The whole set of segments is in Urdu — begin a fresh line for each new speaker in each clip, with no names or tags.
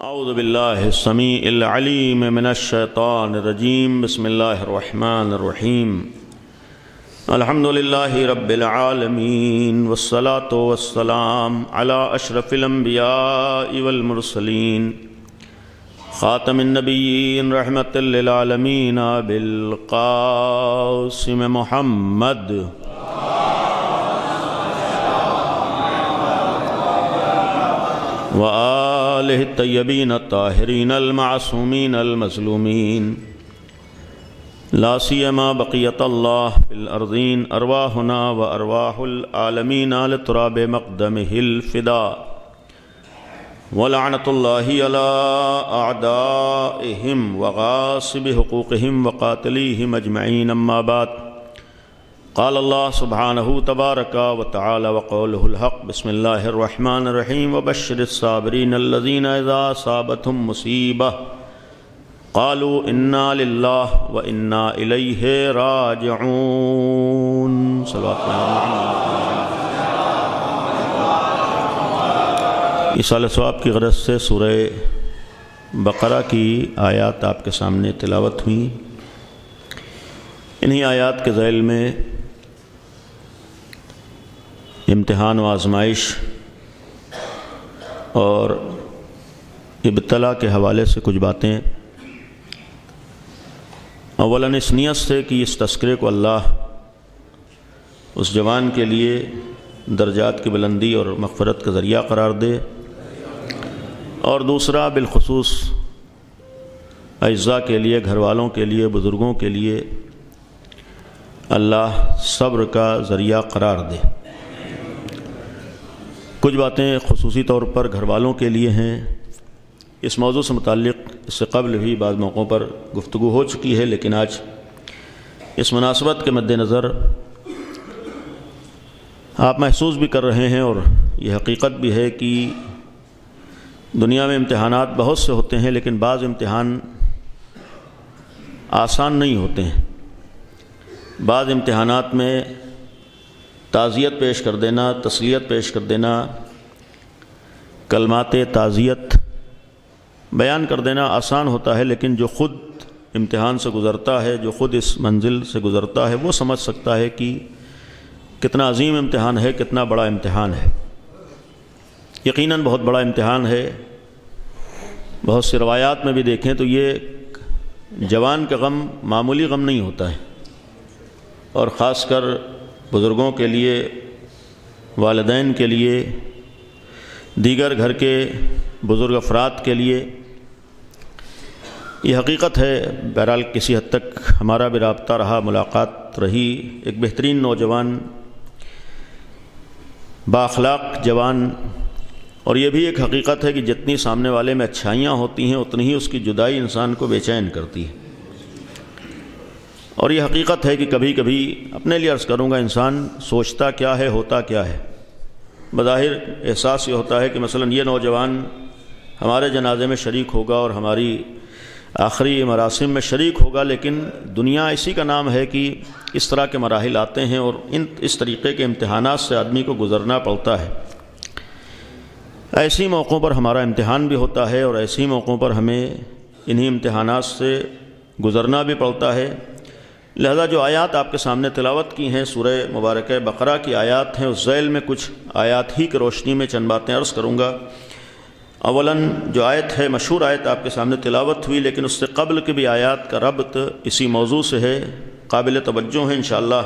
اعوذ باللہ السمیع العلیم من الشیطان الرجیم بسم اللہ الرحمن الرحیم الحمد للہ رب العالمین والصلاة والسلام علی اشرف الانبیاء والمرسلین خاتم النبیین رحمت للعالمین بالقاسم محمد وآلہ الطیبین الطاہرین المعصومین المظلومین لا سیما بقیت اللہ فی الارضین ارواحنا و ارواح العالمین لتراب مقدمہ الفداء ولعنت اللہ علی اعدائہم وغاصب حقوقہم وقاتلیہم اجمعین اما بعد قال اللہ سبحانہ تبارک و تعالی وقولہ الحق بسم اللہ الرحمن الرحیم وبشر الصابرین الذین اذا اصابتهم مصیبہ قالوا انا للہ و انا الیہ راجعون صلوات اللہ۔ ایصال ثواب کی غرض سے سورہ بقرہ کی آیات آپ کے سامنے تلاوت ہوئی۔ انہی آیات کے ذیل میں امتحان و آزمائش اور ابتلا کے حوالے سے کچھ باتیں، اولاً اس نیت سے کہ اس تذکرے کو اللہ اس جوان کے لیے درجات کی بلندی اور مغفرت کا ذریعہ قرار دے، اور دوسرا بالخصوص اعزاء کے لیے، گھر والوں کے لیے، بزرگوں کے لیے اللہ صبر کا ذریعہ قرار دے۔ کچھ باتیں خصوصی طور پر گھر والوں کے لیے ہیں۔ اس موضوع سے متعلق اس سے قبل بھی بعض موقعوں پر گفتگو ہو چکی ہے، لیکن آج اس مناسبت کے مد نظر آپ محسوس بھی کر رہے ہیں اور یہ حقیقت بھی ہے کہ دنیا میں امتحانات بہت سے ہوتے ہیں، لیکن بعض امتحان آسان نہیں ہوتے ہیں۔ بعض امتحانات میں تعزیت پیش کر دینا، تسلیت پیش کر دینا، کلمات تعزیت بیان کر دینا آسان ہوتا ہے، لیکن جو خود امتحان سے گزرتا ہے، جو خود اس منزل سے گزرتا ہے، وہ سمجھ سکتا ہے کہ کتنا عظیم امتحان ہے، کتنا بڑا امتحان ہے۔ یقیناً بہت بڑا امتحان ہے۔ بہت سی روایات میں بھی دیکھیں تو یہ جوان کا غم معمولی غم نہیں ہوتا ہے، اور خاص کر بزرگوں کے لیے، والدین کے لیے، دیگر گھر کے بزرگ افراد کے لیے یہ حقیقت ہے۔ بہرحال کسی حد تک ہمارا بھی رابطہ رہا، ملاقات رہی۔ ایک بہترین نوجوان، بااخلاق جوان، اور یہ بھی ایک حقیقت ہے کہ جتنی سامنے والے میں اچھائیاں ہوتی ہیں اتنی ہی اس کی جدائی انسان کو بے چین کرتی ہے۔ اور یہ حقیقت ہے کہ کبھی کبھی اپنے لیے عرض کروں گا، انسان سوچتا کیا ہے، ہوتا کیا ہے۔ بظاہر احساس یہ ہوتا ہے کہ مثلا یہ نوجوان ہمارے جنازے میں شریک ہوگا اور ہماری آخری مراسم میں شریک ہوگا، لیکن دنیا اسی کا نام ہے کہ اس طرح کے مراحل آتے ہیں اور اس طریقے کے امتحانات سے آدمی کو گزرنا پڑتا ہے۔ ایسی موقعوں پر ہمارا امتحان بھی ہوتا ہے، اور ایسی موقعوں پر ہمیں انہی امتحانات سے گزرنا بھی پڑتا ہے۔ لہذا جو آیات آپ کے سامنے تلاوت کی ہیں، سورہ مبارکہ بقرہ کی آیات ہیں، اس ذیل میں کچھ آیات ہی کی روشنی میں چند باتیں عرض کروں گا۔ اولاً جو آیت ہے، مشہور آیت آپ کے سامنے تلاوت ہوئی، لیکن اس سے قبل کے بھی آیات کا ربط اسی موضوع سے ہے، قابل توجہ ہے انشاءاللہ۔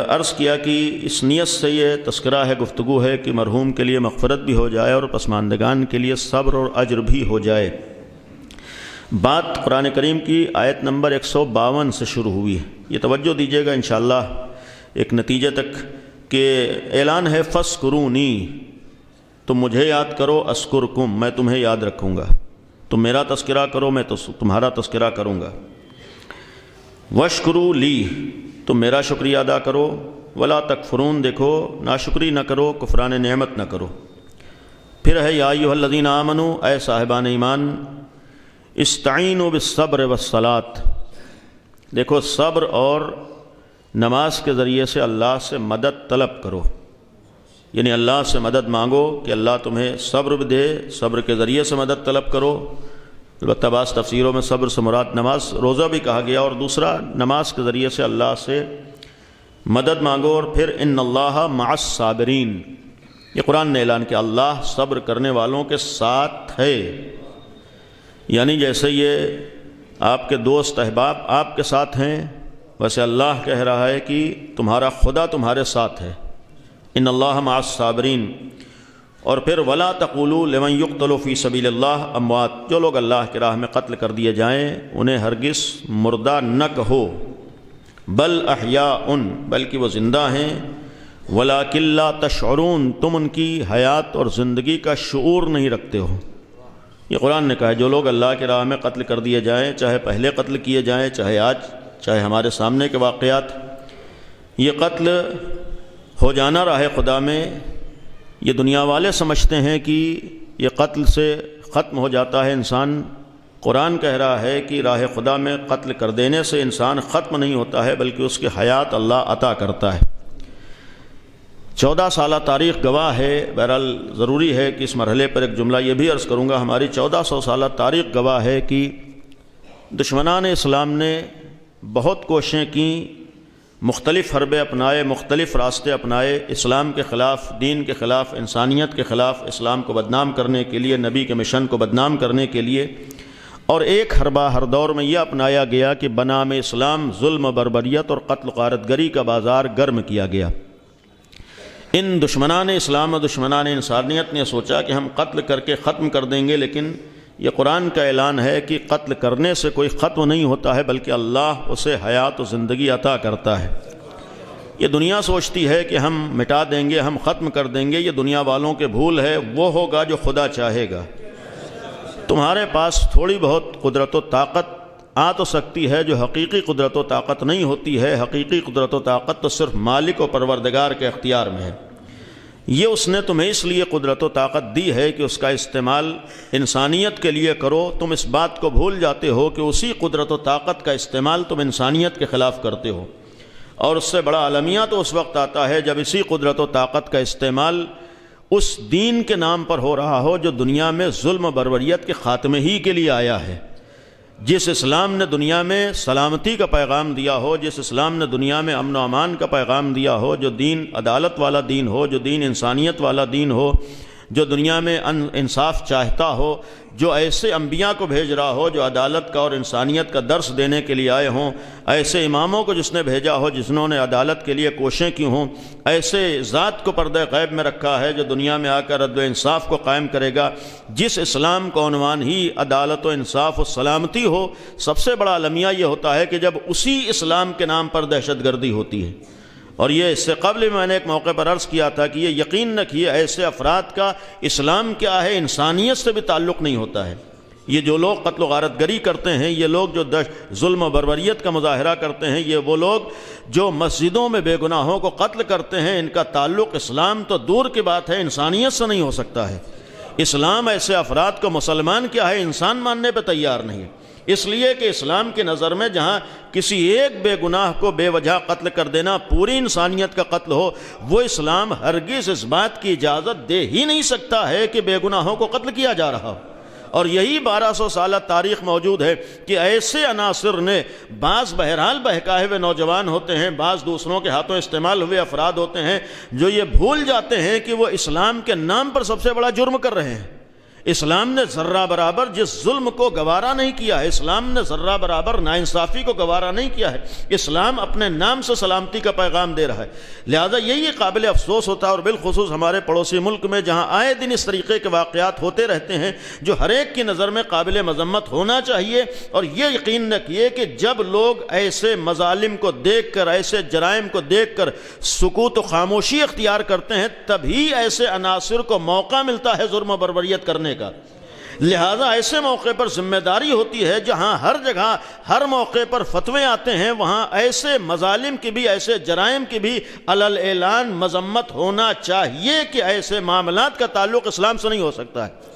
عرض کیا کہ اس نیت سے یہ تذکرہ ہے، گفتگو ہے کہ مرحوم کے لیے مغفرت بھی ہو جائے اور پسماندگان کے لیے صبر اور اجر بھی ہو جائے۔ بات قرآن کریم کی آیت نمبر 152 سے شروع ہوئی ہے۔ یہ توجہ دیجیے گا انشاءاللہ ایک نتیجے تک، کہ اعلان ہے فَاذْكُرُونِی، تم مجھے یاد کرو، اذکرکم، میں تمہیں یاد رکھوں گا۔ تم میرا تذکرہ کرو، میں تمہارا تذکرہ کروں گا۔ وَاشْكُرُوا لِی، تم میرا شکریہ ادا کرو۔ وَلَا تَکْفُرُونَ، دیکھو ناشکری نہ کرو، کفران نعمت نہ کرو۔ پھر ہے یا ایھا الذین آمنوا، اے صاحبان ایمان، استعینوا بالصبر والصلاۃ، دیکھو صبر اور نماز کے ذریعے سے اللہ سے مدد طلب کرو۔ یعنی اللہ سے مدد مانگو کہ اللہ تمہیں صبر بھی دے، صبر کے ذریعے سے مدد طلب کرو۔ البتہ بعض تفسیروں میں صبر سے مراد نماز روزہ بھی کہا گیا، اور دوسرا نماز کے ذریعے سے اللہ سے مدد مانگو۔ اور پھر ان اللہ مع الصابرین، یہ قرآن نے اعلان کیا اللہ صبر کرنے والوں کے ساتھ ہے، یعنی جیسے یہ آپ کے دوست احباب آپ کے ساتھ ہیں، ویسے اللہ کہہ رہا ہے کہ تمہارا خدا تمہارے ساتھ ہے، ان اللہ مع الصابرین۔ اور پھر ولا تقولوا لمن یقتل فی سبیل اللہ اموات، جو لوگ اللہ کی راہ میں قتل کر دیے جائیں انہیں ہرگز مردہ نہ کہو، بل احیاء، بلکہ وہ زندہ ہیں، ولکن لا تشعرون، تم ان کی حیات اور زندگی کا شعور نہیں رکھتے ہو۔ یہ قرآن نے کہا ہے جو لوگ اللہ کی راہ میں قتل کر دیے جائیں، چاہے پہلے قتل کیے جائیں، چاہے آج، چاہے ہمارے سامنے کے واقعات، یہ قتل ہو جانا راہ خدا میں، یہ دنیا والے سمجھتے ہیں کہ یہ قتل سے ختم ہو جاتا ہے انسان۔ قرآن کہہ رہا ہے کہ راہ خدا میں قتل کر دینے سے انسان ختم نہیں ہوتا ہے، بلکہ اس کی حیات اللہ عطا کرتا ہے۔ 14 سالہ تاریخ گواہ ہے، بہرحال ضروری ہے کہ اس مرحلے پر ایک جملہ یہ بھی عرض کروں گا، ہماری 1400 سالہ تاریخ گواہ ہے کہ دشمنان اسلام نے بہت کوششیں کیں، مختلف حربے اپنائے، مختلف راستے اپنائے، اسلام کے خلاف، دین کے خلاف، انسانیت کے خلاف، اسلام کو بدنام کرنے کے لیے، نبی کے مشن کو بدنام کرنے کے لیے۔ اور ایک حربہ ہر دور میں یہ اپنایا گیا کہ بنام اسلام ظلم و بربریت اور قتل و غارت گری کا بازار گرم کیا گیا۔ ان دشمنان اسلام و دشمنان انسانیت نے سوچا کہ ہم قتل کر کے ختم کر دیں گے، لیکن یہ قرآن کا اعلان ہے کہ قتل کرنے سے کوئی ختم نہیں ہوتا ہے، بلکہ اللہ اسے حیات و زندگی عطا کرتا ہے۔ یہ دنیا سوچتی ہے کہ ہم مٹا دیں گے، ہم ختم کر دیں گے، یہ دنیا والوں کے بھول ہے، وہ ہوگا جو خدا چاہے گا۔ تمہارے پاس تھوڑی بہت قدرت و طاقت آ تو سکتی ہے، جو حقیقی قدرت و طاقت نہیں ہوتی ہے۔ حقیقی قدرت و طاقت تو صرف مالک و پروردگار کے اختیار میں ہے۔ یہ اس نے تمہیں اس لیے قدرت و طاقت دی ہے کہ اس کا استعمال انسانیت کے لیے کرو۔ تم اس بات کو بھول جاتے ہو کہ اسی قدرت و طاقت کا استعمال تم انسانیت کے خلاف کرتے ہو، اور اس سے بڑا المیہ تو اس وقت آتا ہے جب اسی قدرت و طاقت کا استعمال اس دین کے نام پر ہو رہا ہو جو دنیا میں ظلم و بربریت کے خاتمے ہی کے لیے آیا ہے۔ جس اسلام نے دنیا میں سلامتی کا پیغام دیا ہو، جس اسلام نے دنیا میں امن و امان کا پیغام دیا ہو، جو دین عدالت والا دین ہو، جو دین انسانیت والا دین ہو، جو دنیا میں انصاف چاہتا ہو، جو ایسے انبیاء کو بھیج رہا ہو جو عدالت کا اور انسانیت کا درس دینے کے لیے آئے ہوں، ایسے اماموں کو جس نے بھیجا ہو جنہوں نے عدالت کے لیے کوششیں کی ہوں، ایسے ذات کو پردہ غیب میں رکھا ہے جو دنیا میں آ کر عدل و انصاف کو قائم کرے گا، جس اسلام کا عنوان ہی عدالت و انصاف و سلامتی ہو، سب سے بڑا المیہ یہ ہوتا ہے کہ جب اسی اسلام کے نام پر دہشت گردی ہوتی ہے۔ اور یہ اس سے قبل میں نے ایک موقع پر عرض کیا تھا کہ یہ یقین نہ کیے ایسے افراد کا اسلام کیا ہے، انسانیت سے بھی تعلق نہیں ہوتا ہے۔ یہ جو لوگ قتل و غارت گری کرتے ہیں، یہ لوگ جو ظلم و بربریت کا مظاہرہ کرتے ہیں، یہ وہ لوگ جو مسجدوں میں بے گناہوں کو قتل کرتے ہیں، ان کا تعلق اسلام تو دور کی بات ہے، انسانیت سے نہیں ہو سکتا ہے۔ اسلام ایسے افراد کو مسلمان کیا ہے انسان ماننے پہ تیار نہیں ہے، اس لیے کہ اسلام کی نظر میں جہاں کسی ایک بے گناہ کو بے وجہ قتل کر دینا پوری انسانیت کا قتل ہو، وہ اسلام ہرگز اس بات کی اجازت دے ہی نہیں سکتا ہے کہ بے گناہوں کو قتل کیا جا رہا ہو۔ اور یہی 1200 سالہ تاریخ موجود ہے کہ ایسے عناصر نے، بعض بہرحال بہکائے ہوئے نوجوان ہوتے ہیں، بعض دوسروں کے ہاتھوں استعمال ہوئے افراد ہوتے ہیں جو یہ بھول جاتے ہیں کہ وہ اسلام کے نام پر سب سے بڑا جرم کر رہے ہیں۔ اسلام نے ذرہ برابر جس ظلم کو گوارا نہیں کیا ہے، اسلام نے ذرہ برابر ناانصافی کو گوارا نہیں کیا ہے، اسلام اپنے نام سے سلامتی کا پیغام دے رہا ہے۔ لہذا یہی قابل افسوس ہوتا ہے، اور بالخصوص ہمارے پڑوسی ملک میں جہاں آئے دن اس طریقے کے واقعات ہوتے رہتے ہیں جو ہر ایک کی نظر میں قابل مذمت ہونا چاہیے۔ اور یہ یقین رکھیے کہ جب لوگ ایسے مظالم کو دیکھ کر، ایسے جرائم کو دیکھ کر سکوت و خاموشی اختیار کرتے ہیں، تبھی ایسے عناصر کو موقع ملتا ہے ظلم و بربریت کرنے کا۔ لہذا ایسے موقع پر ذمہ داری ہوتی ہے، جہاں ہر جگہ ہر موقع پر فتوے آتے ہیں، وہاں ایسے مظالم کی بھی، ایسے جرائم کی بھی علل اعلان مذمت ہونا چاہیے کہ ایسے معاملات کا تعلق اسلام سے نہیں ہو سکتا ہے۔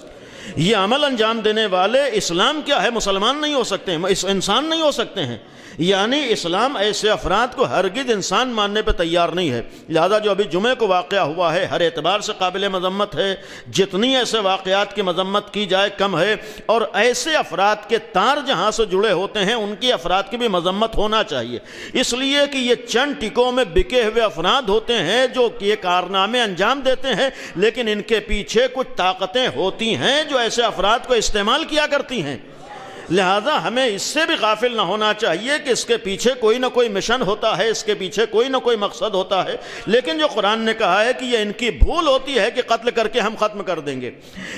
یہ عمل انجام دینے والے اسلام کیا ہے مسلمان نہیں ہو سکتے ہیں، انسان نہیں ہو سکتے ہیں، یعنی اسلام ایسے افراد کو ہرگز انسان ماننے پہ تیار نہیں ہے۔ لہذا جو ابھی جمعے کو واقعہ ہوا ہے ہر اعتبار سے قابل مذمت ہے، جتنی ایسے واقعات کی مذمت کی جائے کم ہے، اور ایسے افراد کے تار جہاں سے جڑے ہوتے ہیں ان کی افراد کی بھی مذمت ہونا چاہیے، اس لیے کہ یہ چند ٹکوں میں بکے ہوئے افراد ہوتے ہیں جو یہ کارنامے انجام دیتے ہیں، لیکن ان کے پیچھے کچھ طاقتیں ہوتی ہیں جو ایسے افراد کو استعمال کیا کرتی ہیں۔ لہذا ہمیں اس سے بھی غافل نہ ہونا چاہیے کہ اس کے پیچھے کوئی نہ کوئی مشن ہوتا ہے، اس کے پیچھے کوئی نہ کوئی مقصد ہوتا ہے، لیکن جو قرآن نے کہا ہے کہ یہ ان کی بھول ہوتی ہے کہ قتل کر کے ہم ختم کر دیں گے۔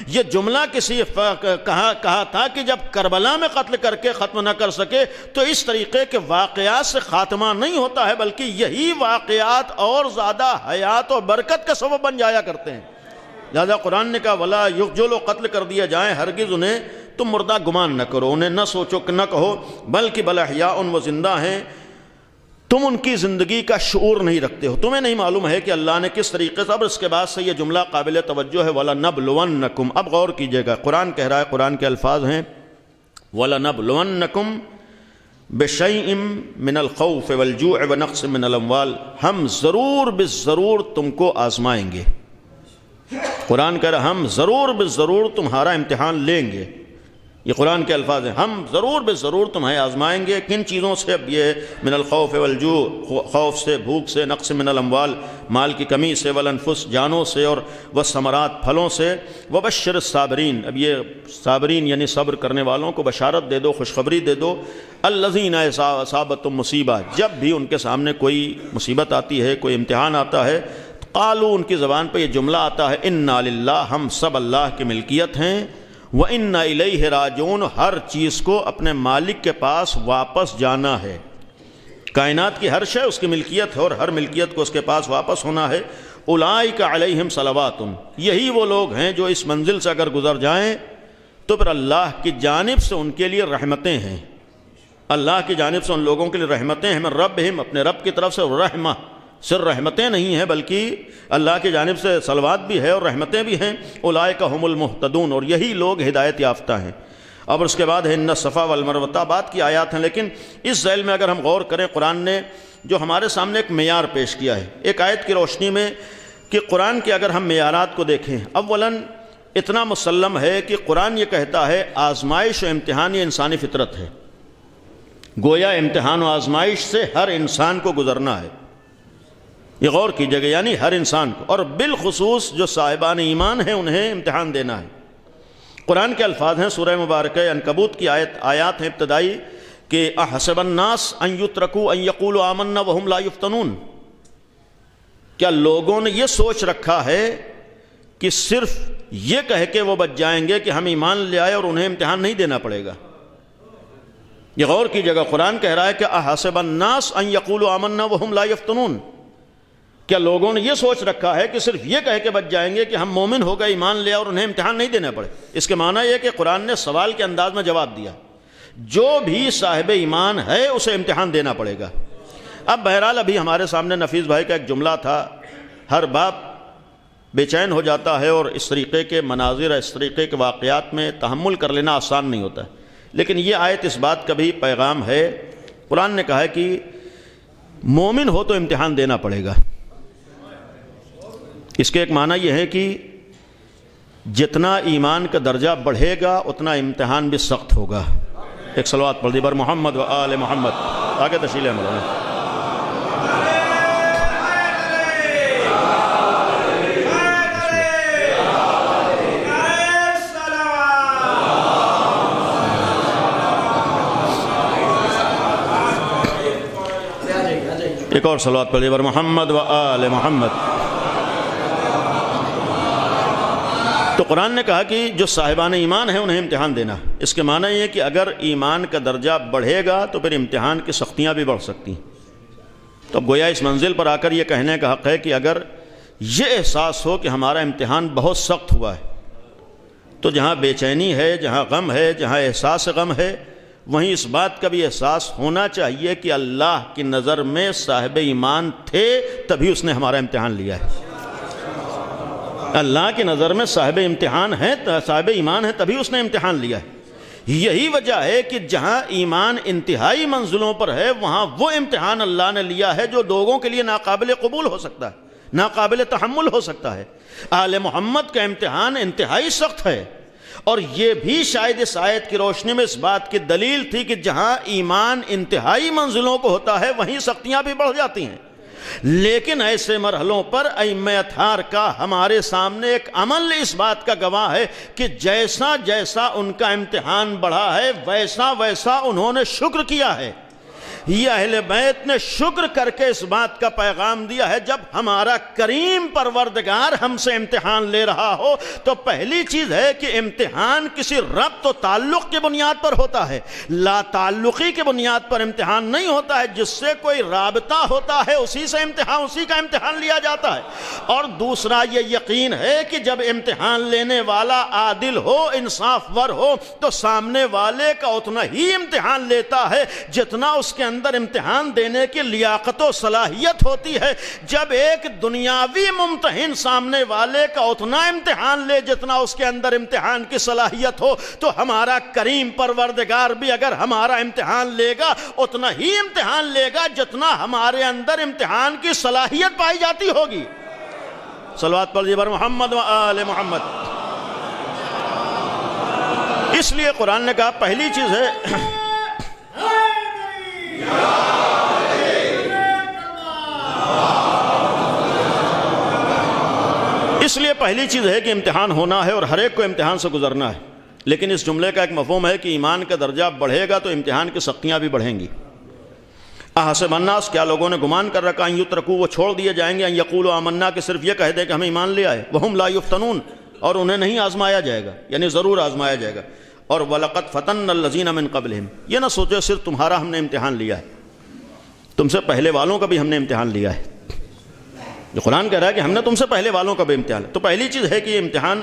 یہ جملہ کسی کہا تھا کہ جب کربلا میں قتل کر کے ختم نہ کر سکے تو اس طریقے کے واقعات سے خاتمہ نہیں ہوتا ہے، بلکہ یہی واقعات اور زیادہ حیات اور برکت کا سبب بن جایا کرتے ہیں۔ لہذا قرآن نے کہا ولا جو لوگ قتل کر دیا جائیں ہرگز انہیں تم مردہ گمان نہ کرو، انہیں نہ سوچو نہ کہو، بلکہ بل احیاء وہ زندہ ہیں، تم ان کی زندگی کا شعور نہیں رکھتے ہو، تمہیں نہیں معلوم ہے کہ اللہ نے کس طریقے سے۔ اب اس کے بعد سے یہ جملہ قابل توجہ ہے وَلَنَبْلُوَنَّكُمْ، اب غور کیجئے گا، قرآن کہہ رہا ہے، قرآن کے الفاظ ہیں وَلَنَبْلُوَنَّكُمْ بِشَيْءٍ مِّنَ الْخَوْفِ وَالْجُوعِ وَنَقْصٍ مِّنَ الْأَمْوَالِ، ہم ضرور بالضرور تم کو آزمائیں گے۔ قرآن کہہ رہا ہے ہم ضرور بالضرور تمہارا امتحان لیں گے، یہ قرآن کے الفاظ ہیں، ہم ضرور بالضرور تمہیں آزمائیں گے۔ کن چیزوں سے؟ اب یہ من الخوف والجوع، خوف سے، بھوک سے، نقص من الاموال، مال کی کمی سے، والانفس، جانوں سے، اور والثمرات، پھلوں سے، وبشر الصابرین، اب یہ صابرین یعنی صبر کرنے والوں کو بشارت دے دو، خوشخبری دے دو، الذین اصابتہم مصیبہ، جب بھی ان کے سامنے کوئی مصیبت آتی ہے، کوئی امتحان آتا ہے، قالو، ان کی زبان پہ یہ جملہ آتا ہے انا للہ، ہم سب اللہ کی ملکیت ہیں، وَإِنَّا إِلَيْهِ رَاجِعُونَ، ہر چیز کو اپنے مالک کے پاس واپس جانا ہے۔ کائنات کی ہر شے اس کی ملکیت ہے اور ہر ملکیت کو اس کے پاس واپس ہونا ہے۔ اولئک علیہم صلوات، یہی وہ لوگ ہیں جو اس منزل سے اگر گزر جائیں تو پھر اللہ کی جانب سے ان کے لیے رحمتیں ہیں، اللہ کی جانب سے ان لوگوں کے لیے رحمتیں ہیں، من ربہم، اپنے رب کی طرف سے، رحمہ، صرف رحمتیں نہیں ہیں بلکہ اللہ کی جانب سے صلوات بھی ہے اور رحمتیں بھی ہیں۔ اولئک هم المہتدون، اور یہی لوگ ہدایت یافتہ ہیں۔ اب اس کے بعد ہے ان الصفا والمروہ، بعد کی آیات ہیں، لیکن اس ذیل میں اگر ہم غور کریں، قرآن نے جو ہمارے سامنے ایک معیار پیش کیا ہے ایک آیت کی روشنی میں، کہ قرآن کے اگر ہم معیارات کو دیکھیں، اولاً اتنا مسلم ہے کہ قرآن یہ کہتا ہے آزمائش و امتحان یہ انسانی فطرت ہے، گویا امتحان و آزمائش سے ہر انسان کو گزرنا ہے، یہ غور کیجئے گا، یعنی ہر انسان کو، اور بالخصوص جو صاحبان ایمان ہیں انہیں امتحان دینا ہے۔ قرآن کے الفاظ ہیں، سورہ مبارکہ عنکبوت کی آیات ہیں ابتدائی، کہ احسب الناس ان یترکوا ان یقولوا آمنا وہم لا یفتنون، کیا لوگوں نے یہ سوچ رکھا ہے کہ صرف یہ کہہ کے وہ بچ جائیں گے کہ ہم ایمان لے آئے اور انہیں امتحان نہیں دینا پڑے گا؟ یہ غور کیجئے گا، قرآن کہہ رہا ہے کہ احسب الناس ان یقولوا آمنا وہم لا یفتنون، کیا لوگوں نے یہ سوچ رکھا ہے کہ صرف یہ کہہ کے بچ جائیں گے کہ ہم مومن ہو گئے، ایمان لے اور انہیں امتحان نہیں دینا پڑے؟ اس کے معنی یہ کہ قرآن نے سوال کے انداز میں جواب دیا، جو بھی صاحب ایمان ہے اسے امتحان دینا پڑے گا۔ اب بہرحال ابھی ہمارے سامنے نفیس بھائی کا ایک جملہ تھا، ہر باپ بے چین ہو جاتا ہے اور اس طریقے کے مناظر، اس طریقے کے واقعات میں تحمل کر لینا آسان نہیں ہوتا ہے، لیکن یہ آیت اس بات کا بھی پیغام ہے۔ قرآن نے کہا ہے کہ مومن ہو تو امتحان دینا پڑے گا۔ اس کے ایک معنی یہ ہے کہ جتنا ایمان کا درجہ بڑھے گا اتنا امتحان بھی سخت ہوگا۔ ایک صلوات پڑھ دی بر محمد و آل محمد، آگے تشریح عمل ہے۔ ایک اور صلوات پڑھ دی بر محمد و آل محمد۔ تو قرآن نے کہا کہ جو صاحبان ایمان ہیں انہیں امتحان دینا، اس کے معنی یہ کہ اگر ایمان کا درجہ بڑھے گا تو پھر امتحان کی سختیاں بھی بڑھ سکتی ہیں۔ تو اب گویا اس منزل پر آ کر یہ کہنے کا حق ہے کہ اگر یہ احساس ہو کہ ہمارا امتحان بہت سخت ہوا ہے، تو جہاں بے چینی ہے، جہاں غم ہے، جہاں احساس غم ہے، وہیں اس بات کا بھی احساس ہونا چاہیے کہ اللہ کی نظر میں صاحب ایمان تھے، تبھی اس نے ہمارا امتحان لیا ہے۔ اللہ کی نظر میں صاحب امتحان ہے، صاحب ایمان ہے، تبھی اس نے امتحان لیا ہے۔ یہی وجہ ہے کہ جہاں ایمان انتہائی منزلوں پر ہے وہاں وہ امتحان اللہ نے لیا ہے جو لوگوں کے لیے ناقابل قبول ہو سکتا ہے، ناقابل تحمل ہو سکتا ہے۔ آل محمد کا امتحان انتہائی سخت ہے، اور یہ بھی شاید اس آیت کی روشنی میں اس بات کی دلیل تھی کہ جہاں ایمان انتہائی منزلوں کو ہوتا ہے وہیں سختیاں بھی بڑھ جاتی ہیں۔ لیکن ایسے مرحلوں پر ائمہ اطہار کا ہمارے سامنے ایک عمل اس بات کا گواہ ہے کہ جیسا جیسا ان کا امتحان بڑھا ہے ویسا ویسا انہوں نے شکر کیا ہے۔ یہ اہل بیت نے شکر کر کے اس بات کا پیغام دیا ہے جب ہمارا کریم پروردگار ہم سے امتحان لے رہا ہو تو پہلی چیز ہے کہ امتحان کسی ربط و تعلق کی بنیاد پر ہوتا ہے، لا تعلقی کی بنیاد پر امتحان نہیں ہوتا ہے۔ جس سے کوئی رابطہ ہوتا ہے اسی سے امتحان، اسی کا امتحان لیا جاتا ہے۔ اور دوسرا یہ یقین ہے کہ جب امتحان لینے والا عادل ہو، انصاف ور ہو، تو سامنے والے کا اتنا ہی امتحان لیتا ہے جتنا اس کے اندر امتحان دینے کی لیاقت و صلاحیت ہوتی ہے۔ جب ایک دنیاوی ممتحن سامنے والے کا اتنا امتحان لے جتنا اس کے اندر امتحان کی صلاحیت ہو، تو ہمارا کریم پروردگار بھی اگر ہمارا امتحان لے گا اتنا ہی امتحان لے گا جتنا ہمارے اندر امتحان کی صلاحیت پائی جاتی ہوگی۔ صلوات پڑھیے بر محمد و آل محمد۔ اس لیے قرآن نے کہا پہلی چیز ہے کہ امتحان ہونا ہے اور ہر ایک کو امتحان سے گزرنا ہے۔ لیکن اس جملے کا ایک مفہوم ہے کہ ایمان کا درجہ بڑھے گا تو امتحان کی سختیاں بھی بڑھیں گی۔ احسب الناس، کیا لوگوں نے گمان کر رکھا ان یترکوا، وہ چھوڑ دیے جائیں گے، ان یقولوا آمنا، کہ صرف یہ کہہ دیں کہ ہمیں ایمان لے آئے، وہم لا یفتنون، اور انہیں نہیں آزمایا جائے گا، یعنی ضرور آزمایا جائے گا۔ اور وَلَقَدْ فَتَنَّا الَّذِينَ مِن قَبْلِهِمْ، یہ نہ سوچے صرف تمہارا ہم نے امتحان لیا ہے، تم سے پہلے والوں کا بھی ہم نے امتحان لیا ہے۔ جو قرآن کہہ رہا ہے کہ ہم نے تم سے پہلے والوں کا بھی امتحان، تو پہلی چیز ہے کہ یہ امتحان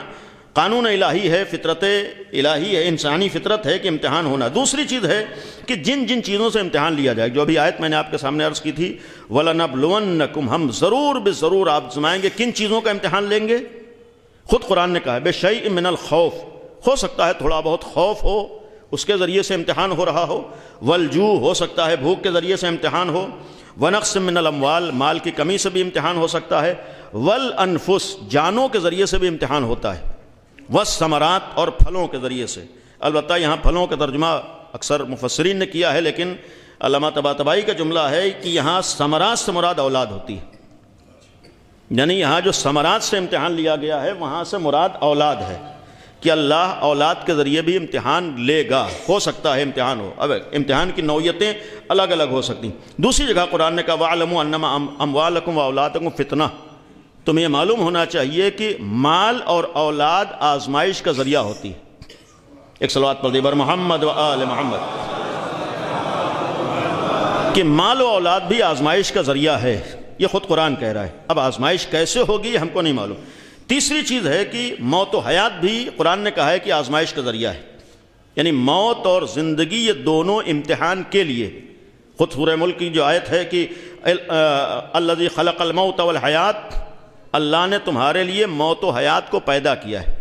قانون الہی ہے، فطرت الہی ہے، انسانی فطرت ہے کہ امتحان ہونا۔ دوسری چیز ہے کہ جن جن چیزوں سے امتحان لیا جائے، جو ابھی آیت میں نے آپ کے سامنے عرض کی تھی، وَلَنَبْلُوَنَّكُمْ، ہم ضرور بے ضرور آزمائیں گے۔ کن چیزوں کا امتحان لیں گے؟ خود قرآن نے کہا ہے بِشَيْءٍ مِّنَ الْخَوْفِ، ہو سکتا ہے تھوڑا بہت خوف ہو، اس کے ذریعے سے امتحان ہو رہا ہو، والجوع، ہو سکتا ہے بھوک کے ذریعے سے امتحان ہو، ونقص من الاموال، مال کی کمی سے بھی امتحان ہو سکتا ہے، والانفس، جانوں کے ذریعے سے بھی امتحان ہوتا ہے، والثمرات، اور پھلوں کے ذریعے سے۔ البتہ یہاں پھلوں کا ترجمہ اکثر مفسرین نے کیا ہے، لیکن علامہ طباطبائی کا جملہ ہے کہ یہاں ثمرات سے مراد اولاد ہوتی ہے، یعنی یہاں جو ثمرات سے امتحان لیا گیا ہے وہاں سے مراد اولاد ہے، کہ اللہ اولاد کے ذریعے بھی امتحان لے گا، ہو سکتا ہے امتحان ہو۔ اب امتحان کی نوعیتیں الگ الگ ہو سکتی ہیں۔ دوسری جگہ قرآن نے کہا وَاعْلَمُوا أَنَّمَا أَمْوَالَكُمْ وَأَوْلَادُكُمْ فِتْنَةٌ، تمہیں معلوم ہونا چاہیے کہ مال اور اولاد آزمائش کا ذریعہ ہوتی ہے۔ ایک صلوات پڑھ دیجیے بر محمد و آل محمد، کہ مال و اولاد بھی آزمائش کا ذریعہ ہے، یہ خود قرآن کہہ رہا ہے۔ اب آزمائش کیسے ہوگی ہم کو نہیں معلوم۔ تیسری چیز ہے کہ موت و حیات بھی قرآن نے کہا ہے کہ آزمائش کا ذریعہ ہے، یعنی موت اور زندگی یہ دونوں امتحان کے لیے۔ خود سورہ ملک کی جو آیت ہے کہ الذی خلق الموت والحیات، اللہ نے تمہارے لیے موت و حیات کو پیدا کیا ہے۔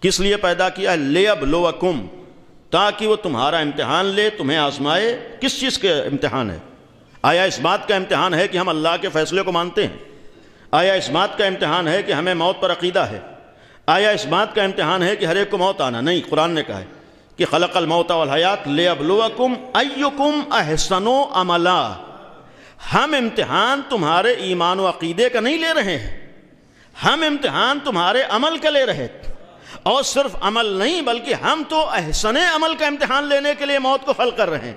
کس لیے پیدا کیا ہے؟ لیبلوکم، تاکہ وہ تمہارا امتحان لے، تمہیں آزمائے۔ کس چیز کے امتحان ہے؟ آیا اس بات کا امتحان ہے کہ ہم اللہ کے فیصلے کو مانتے ہیں؟ آیا اس بات کا امتحان ہے کہ ہمیں موت پر عقیدہ ہے؟ آیا اس بات کا امتحان ہے کہ ہر ایک کو موت آنا؟ نہیں، قرآن نے کہا ہے کہ خلق الموت والحیات لیبلوکم ایکم احسن عملا۔ ہم امتحان تمہارے ایمان و عقیدے کا نہیں لے رہے ہیں، ہم امتحان تمہارے عمل کا لے رہے ہیں، اور صرف عمل نہیں بلکہ ہم تو احسن عمل کا امتحان لینے کے لیے موت کو خلق کر رہے ہیں۔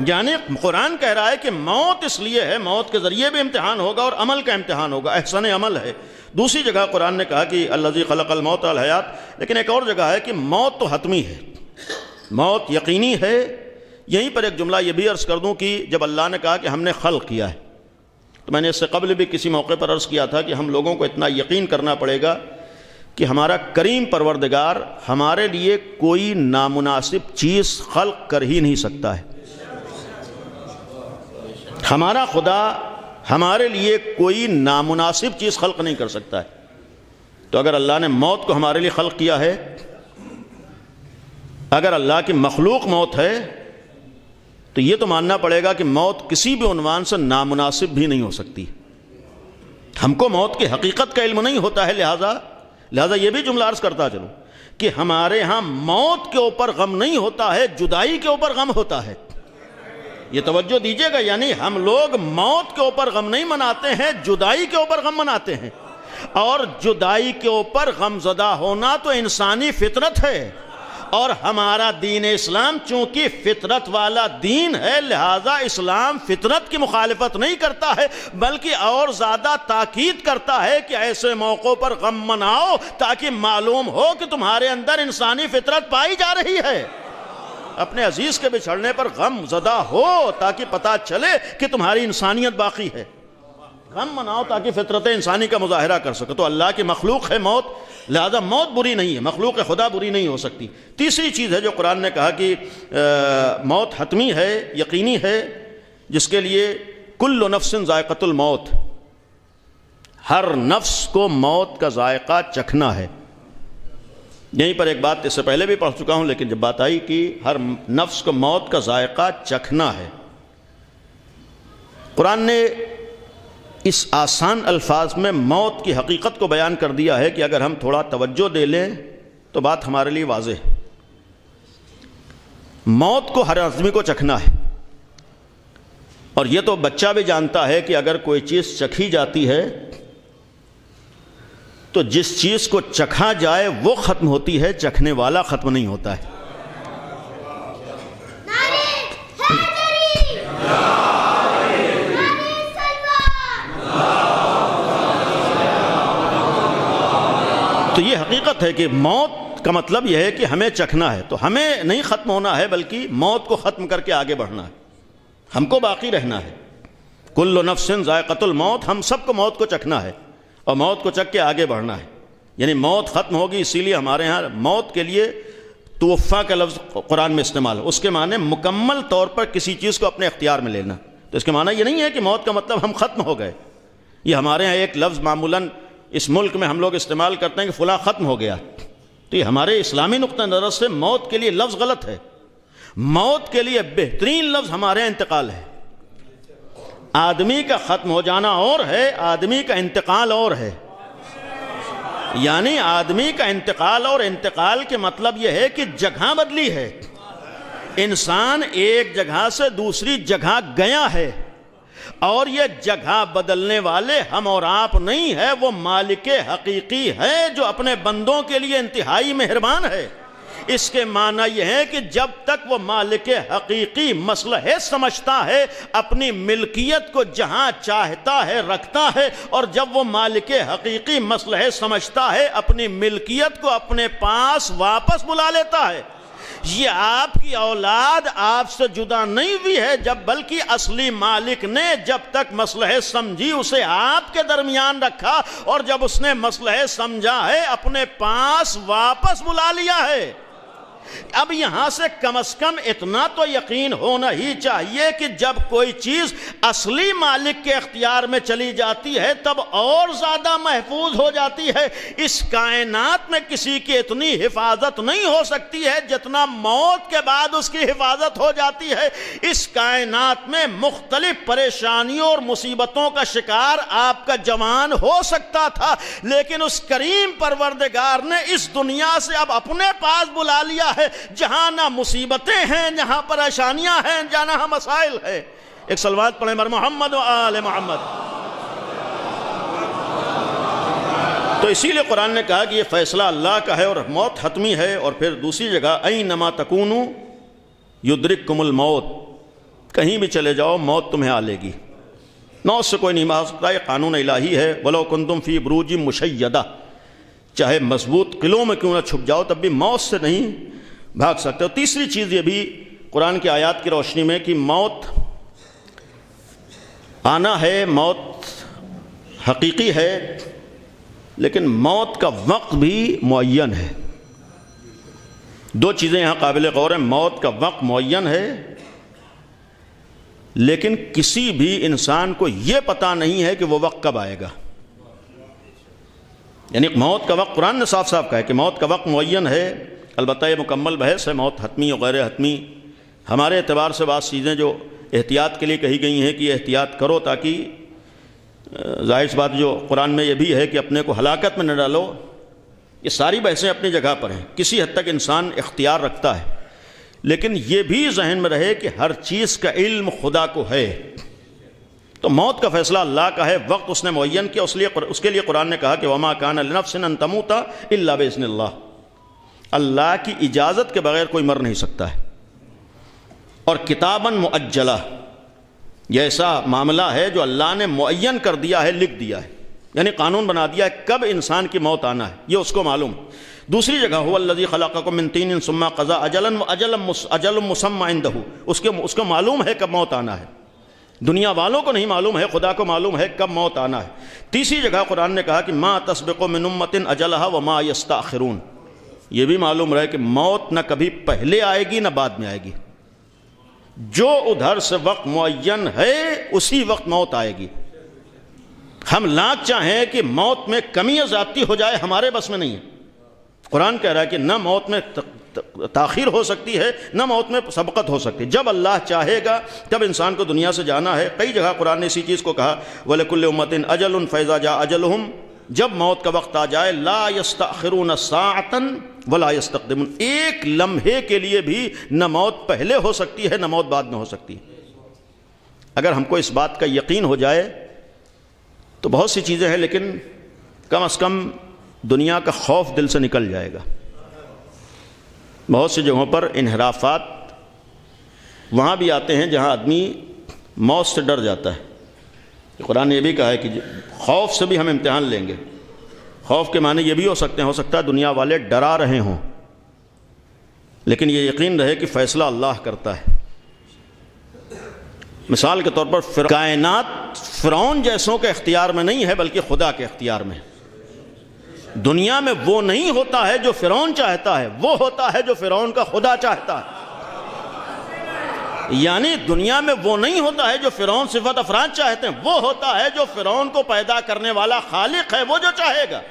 یعنی قرآن کہہ رہا ہے کہ موت اس لیے ہے، موت کے ذریعے بھی امتحان ہوگا اور عمل کا امتحان ہوگا، احسن عمل ہے۔ دوسری جگہ قرآن نے کہا کہ الذی خلق الموت والحیات، لیکن ایک اور جگہ ہے کہ موت تو حتمی ہے، موت یقینی ہے۔ یہیں پر ایک جملہ یہ بھی عرض کر دوں کہ جب اللہ نے کہا کہ ہم نے خلق کیا ہے، تو میں نے اس سے قبل بھی کسی موقع پر عرض کیا تھا کہ ہم لوگوں کو اتنا یقین کرنا پڑے گا کہ ہمارا کریم پروردگار ہمارے لیے کوئی نامناسب چیز خلق کر ہی نہیں سکتا ہے۔ ہمارا خدا ہمارے لیے کوئی نامناسب چیز خلق نہیں کر سکتا ہے۔ تو اگر اللہ نے موت کو ہمارے لیے خلق کیا ہے، اگر اللہ کی مخلوق موت ہے، تو یہ تو ماننا پڑے گا کہ موت کسی بھی عنوان سے نامناسب بھی نہیں ہو سکتی۔ ہم کو موت کی حقیقت کا علم نہیں ہوتا ہے، لہذا یہ بھی جملہ عرض کرتا چلوں کہ ہمارے ہاں موت کے اوپر غم نہیں ہوتا ہے، جدائی کے اوپر غم ہوتا ہے۔ یہ توجہ دیجئے گا، یعنی ہم لوگ موت کے اوپر غم نہیں مناتے ہیں، جدائی کے اوپر غم مناتے ہیں۔ اور جدائی کے اوپر غم زدہ ہونا تو انسانی فطرت ہے، اور ہمارا دین اسلام چونکہ فطرت والا دین ہے، لہذا اسلام فطرت کی مخالفت نہیں کرتا ہے، بلکہ اور زیادہ تاکید کرتا ہے کہ ایسے موقعوں پر غم مناؤ تاکہ معلوم ہو کہ تمہارے اندر انسانی فطرت پائی جا رہی ہے۔ اپنے عزیز کے بچھڑنے پر غم زدہ ہو تاکہ پتہ چلے کہ تمہاری انسانیت باقی ہے۔ غم مناؤ تاکہ فطرت انسانی کا مظاہرہ کر سکو۔ تو اللہ کی مخلوق ہے موت، لہذا موت بری نہیں ہے، مخلوق خدا بری نہیں ہو سکتی۔ تیسری چیز ہے جو قرآن نے کہا کہ موت حتمی ہے، یقینی ہے، جس کے لیے کل نفس ذائقۃ الموت، ہر نفس کو موت کا ذائقہ چکھنا ہے۔ یہیں پر ایک بات اس سے پہلے بھی پڑھ چکا ہوں، لیکن جب بات آئی کہ ہر نفس کو موت کا ذائقہ چکھنا ہے، قرآن نے اس آسان الفاظ میں موت کی حقیقت کو بیان کر دیا ہے کہ اگر ہم تھوڑا توجہ دے لیں تو بات ہمارے لیے واضح ہے۔ موت کو ہر آدمی کو چکھنا ہے، اور یہ تو بچہ بھی جانتا ہے کہ اگر کوئی چیز چکھی جاتی ہے تو جس چیز کو چکھا جائے وہ ختم ہوتی ہے، چکھنے والا ختم نہیں ہوتا ہے۔ تو یہ حقیقت ہے کہ موت کا مطلب یہ ہے کہ ہمیں چکھنا ہے، تو ہمیں نہیں ختم ہونا ہے بلکہ موت کو ختم کر کے آگے بڑھنا ہے، ہم کو باقی رہنا ہے۔ کل نفس ذائقۃ الموت، ہم سب کو موت کو چکھنا ہے اور موت کو چکھ کے آگے بڑھنا ہے۔ یعنی موت ختم ہوگی، اسی لیے ہمارے ہاں موت کے لیے توفیٰ کا لفظ قرآن میں استعمال ہے۔ اس کے معنی مکمل طور پر کسی چیز کو اپنے اختیار میں لینا۔ تو اس کے معنی یہ نہیں ہے کہ موت کا مطلب ہم ختم ہو گئے۔ یہ ہمارے ہاں ایک لفظ معمولاً اس ملک میں ہم لوگ استعمال کرتے ہیں کہ فلاں ختم ہو گیا، تو یہ ہمارے اسلامی نقطہ نظر سے موت کے لیے لفظ غلط ہے۔ موت کے لیے بہترین لفظ ہمارے انتقال ہے۔ آدمی کا ختم ہو جانا اور ہے، آدمی کا انتقال اور ہے۔ یعنی آدمی کا انتقال، اور انتقال کے مطلب یہ ہے کہ جگہ بدلی ہے، انسان ایک جگہ سے دوسری جگہ گیا ہے، اور یہ جگہ بدلنے والے ہم اور آپ نہیں ہے، وہ مالک حقیقی ہے جو اپنے بندوں کے لیے انتہائی مہربان ہے۔ اس کے معنی یہ ہے کہ جب تک وہ مالک حقیقی مصلحہ سمجھتا ہے، اپنی ملکیت کو جہاں چاہتا ہے رکھتا ہے، اور جب وہ مالک حقیقی مصلحہ سمجھتا ہے، اپنی ملکیت کو اپنے پاس واپس بلا لیتا ہے۔ یہ آپ کی اولاد آپ سے جدا نہیں ہوئی ہے، جب بلکہ اصلی مالک نے جب تک مصلحہ سمجھی اسے آپ کے درمیان رکھا، اور جب اس نے مصلحہ سمجھا ہے اپنے پاس واپس بلا لیا ہے۔ اب یہاں سے کم از کم اتنا تو یقین ہونا ہی چاہیے کہ جب کوئی چیز اصلی مالک کے اختیار میں چلی جاتی ہے تب اور زیادہ محفوظ ہو جاتی ہے۔ اس کائنات میں کسی کی اتنی حفاظت نہیں ہو سکتی ہے جتنا موت کے بعد اس کی حفاظت ہو جاتی ہے۔ اس کائنات میں مختلف پریشانیوں اور مصیبتوں کا شکار آپ کا جوان ہو سکتا تھا، لیکن اس کریم پروردگار نے اس دنیا سے اب اپنے پاس بلا لیا ہے، جہاں نہ مصیبتیں ہیں، جہاں پریشانیاں ہیں، جہاں مسائل ہیں۔ ایک صلوات پڑھیں بر محمد و آل محمد۔ تو اسی لیے قرآن نے کہا کہ یہ فیصلہ اللہ کا ہے اور موت حتمی ہے، اور پھر دوسری جگہ اینما تکونوا یدرککم الموت، کہیں بھی چلے جاؤ موت تمہیں آ لے گی، موت سے کوئی نہیں بھاگ سکتا، یہ قانون الہی ہے۔ ولو کنتم فی بروج مشیدہ، چاہے مضبوط قلعوں میں کیوں نہ چھپ جاؤ تب بھی موت سے نہیں بھاگ سکتے۔ اور تیسری چیز یہ بھی قرآن کی آیات کی روشنی میں کہ موت آنا ہے، موت حقیقی ہے، لیکن موت کا وقت بھی معین ہے۔ دو چیزیں یہاں قابل غور ہیں، موت کا وقت معین ہے، لیکن کسی بھی انسان کو یہ پتہ نہیں ہے کہ وہ وقت کب آئے گا۔ یعنی موت کا وقت قرآن نے صاف صاف کہا ہے کہ موت کا وقت معین ہے، البتہ یہ مکمل بحث ہے موت حتمی اور غیر حتمی۔ ہمارے اعتبار سے بعض چیزیں جو احتیاط کے لیے کہی گئی ہیں کہ یہ احتیاط کرو، تاکہ ظاہر سی بات جو قرآن میں یہ بھی ہے کہ اپنے کو ہلاکت میں نہ ڈالو، یہ ساری بحثیں اپنی جگہ پر ہیں، کسی حد تک انسان اختیار رکھتا ہے، لیکن یہ بھی ذہن میں رہے کہ ہر چیز کا علم خدا کو ہے۔ تو موت کا فیصلہ اللہ کا ہے، وقت اس نے معین کیا، اس کے لیے قرآن نے کہا کہ وما کان لنفس ان تموت الا باذن اللہ، اللہ کی اجازت کے بغیر کوئی مر نہیں سکتا ہے۔ اور کتاباً مؤجلہ، یہ ایسا معاملہ ہے جو اللہ نے معین کر دیا ہے، لکھ دیا ہے، یعنی قانون بنا دیا ہے کب انسان کی موت آنا ہے، یہ اس کو معلوم۔ دوسری جگہ هو الذی خلقکم من طین ثم قضى اجلا واجل مسمى عنده، اس کو معلوم ہے کب موت آنا ہے، دنیا والوں کو نہیں معلوم ہے، خدا کو معلوم ہے کب موت آنا ہے۔ تیسری جگہ قرآن نے کہا کہ ما تسبق من امۃ اجلها وما یستأخرون، یہ بھی معلوم رہے کہ موت نہ کبھی پہلے آئے گی نہ بعد میں آئے گی، جو ادھر سے وقت معین ہے اسی وقت موت آئے گی۔ ہم لاکھ چاہیں کہ موت میں کمی یا زیادتی ہو جائے، ہمارے بس میں نہیں ہے۔ قرآن کہہ رہا ہے کہ نہ موت میں تاخیر ہو سکتی ہے نہ موت میں سبقت ہو سکتی ہے، جب اللہ چاہے گا تب انسان کو دنیا سے جانا ہے۔ کئی جگہ قرآن نے اسی چیز کو کہا وَلِكُلِّ أُمَّةٍ أَجَلٌ فَإِذَا جَاءَ أَجَلُهُمْ، جب موت کا وقت آ جائے لا يستأخرون ساعة ولا يستقدمون، ایک لمحے کے لیے بھی نہ موت پہلے ہو سکتی ہے نہ موت بعد میں ہو سکتی ہے۔ اگر ہم کو اس بات کا یقین ہو جائے تو بہت سی چیزیں ہیں، لیکن کم از کم دنیا کا خوف دل سے نکل جائے گا۔ بہت سی جگہوں پر انحرافات وہاں بھی آتے ہیں جہاں آدمی موت سے ڈر جاتا ہے۔ قرآن نے یہ بھی کہا ہے کہ خوف سے بھی ہم امتحان لیں گے۔ خوف کے معنی یہ بھی ہو سکتا ہے دنیا والے ڈرا رہے ہوں، لیکن یہ یقین رہے کہ فیصلہ اللہ کرتا ہے۔ مثال کے طور پر کائنات فرعون جیسوں کے اختیار میں نہیں ہے بلکہ خدا کے اختیار میں۔ دنیا میں وہ نہیں ہوتا ہے جو فرعون چاہتا ہے، وہ ہوتا ہے جو فرعون کا خدا چاہتا ہے۔ یعنی دنیا میں وہ نہیں ہوتا ہے جو فرعون صفت افراد چاہتے ہیں، وہ ہوتا ہے جو فرعون کو پیدا کرنے والا خالق ہے، وہ جو چاہے گا۔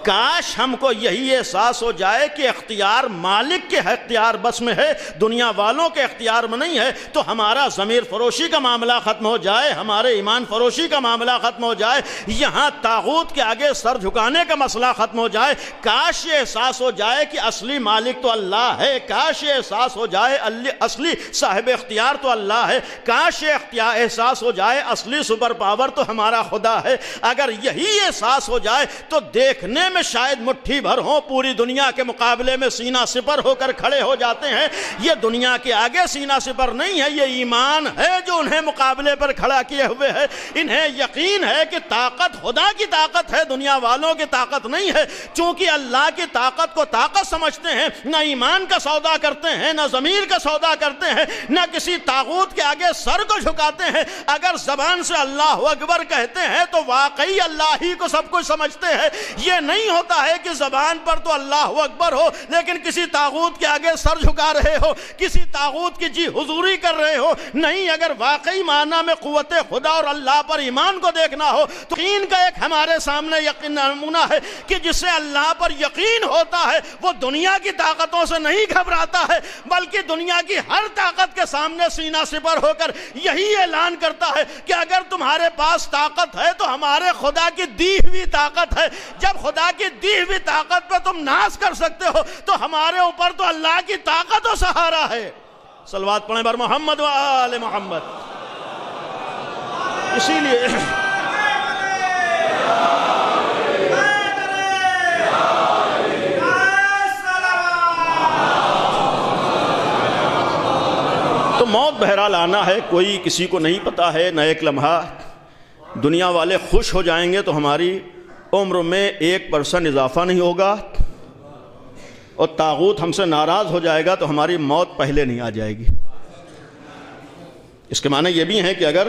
کاش ہم کو یہی احساس ہو جائے کہ اختیار مالک کے اختیار بس میں ہے، دنیا والوں کے اختیار میں نہیں ہے، تو ہمارا ضمیر فروشی کا معاملہ ختم ہو جائے، ہمارے ایمان فروشی کا معاملہ ختم ہو جائے، یہاں طاغوت کے آگے سر جھکانے کا مسئلہ ختم ہو جائے۔ کاش یہ احساس ہو جائے کہ اصلی مالک تو اللہ ہے، کاش یہ احساس ہو جائے اصلی صاحب اختیار تو اللہ ہے، کاش یہ احساس ہو جائے اصلی سپر پاور تو ہمارا خدا ہے۔ اگر یہی احساس ہو جائے تو دیکھنے میں شاید مٹھی بھر ہوں، پوری دنیا کے مقابلے میں سینہ سپر ہو کر کھڑے ہو جاتے ہیں۔ یہ دنیا کے آگے سینہ سپر نہیں ہے، یہ ایمان ہے جو انہیں مقابلے پر کھڑا کیے ہوئے ہے۔ انہیں یقین ہے کہ طاقت خدا کی طاقت ہے، دنیا والوں کی طاقت نہیں ہے۔ چونکہ اللہ کی طاقت کو طاقت سمجھتے ہیں، نہ ایمان کا سودا کرتے ہیں، نہ ضمیر کا سودا کرتے ہیں، نہ کسی طاغوت کے آگے سر کو جھکاتے ہیں۔ اگر زبان سے اللہ اکبر کہتے ہیں تو واقعی اللہ ہی کو سب کچھ سمجھتے ہیں۔ یہ نہیں ہوتا ہے کہ زبان پر تو اللہ اکبر ہو لیکن کسی طاغوت کے آگے سر جھکا رہے ہو، کسی طاغوت کی جی حضوری کر رہے ہو۔ نہیں، اگر واقعی معنی میں قوت خدا اور اللہ پر ایمان کو دیکھنا ہو تو یقین کا ایک ہمارے سامنے یقین نمونہ ہے کہ جسے اللہ پر یقین ہوتا ہے وہ دنیا کی طاقتوں سے نہیں گھبراتا ہے، بلکہ دنیا کی ہر طاقت کے سامنے سینہ سپر ہو کر یہی اعلان کرتا ہے کہ اگر تمہارے پاس طاقت ہے تو ہمارے خدا کی دی ہوئی طاقت ہے۔ جب خدا کی دی ہوئی طاقت پہ تم ناز کر سکتے ہو تو ہمارے اوپر تو اللہ کی طاقت و سہارا ہے۔ صلوات پڑھیں بر محمد و آل محمد۔ اسی لیے تو موت بہرحال آنا ہے، کوئی کسی کو نہیں پتا ہے، نہ ایک لمحہ۔ دنیا والے خوش ہو جائیں گے تو ہماری عمر میں 1% اضافہ نہیں ہوگا، اور طاغوت ہم سے ناراض ہو جائے گا تو ہماری موت پہلے نہیں آ جائے گی۔ اس کے معنی یہ بھی ہیں کہ اگر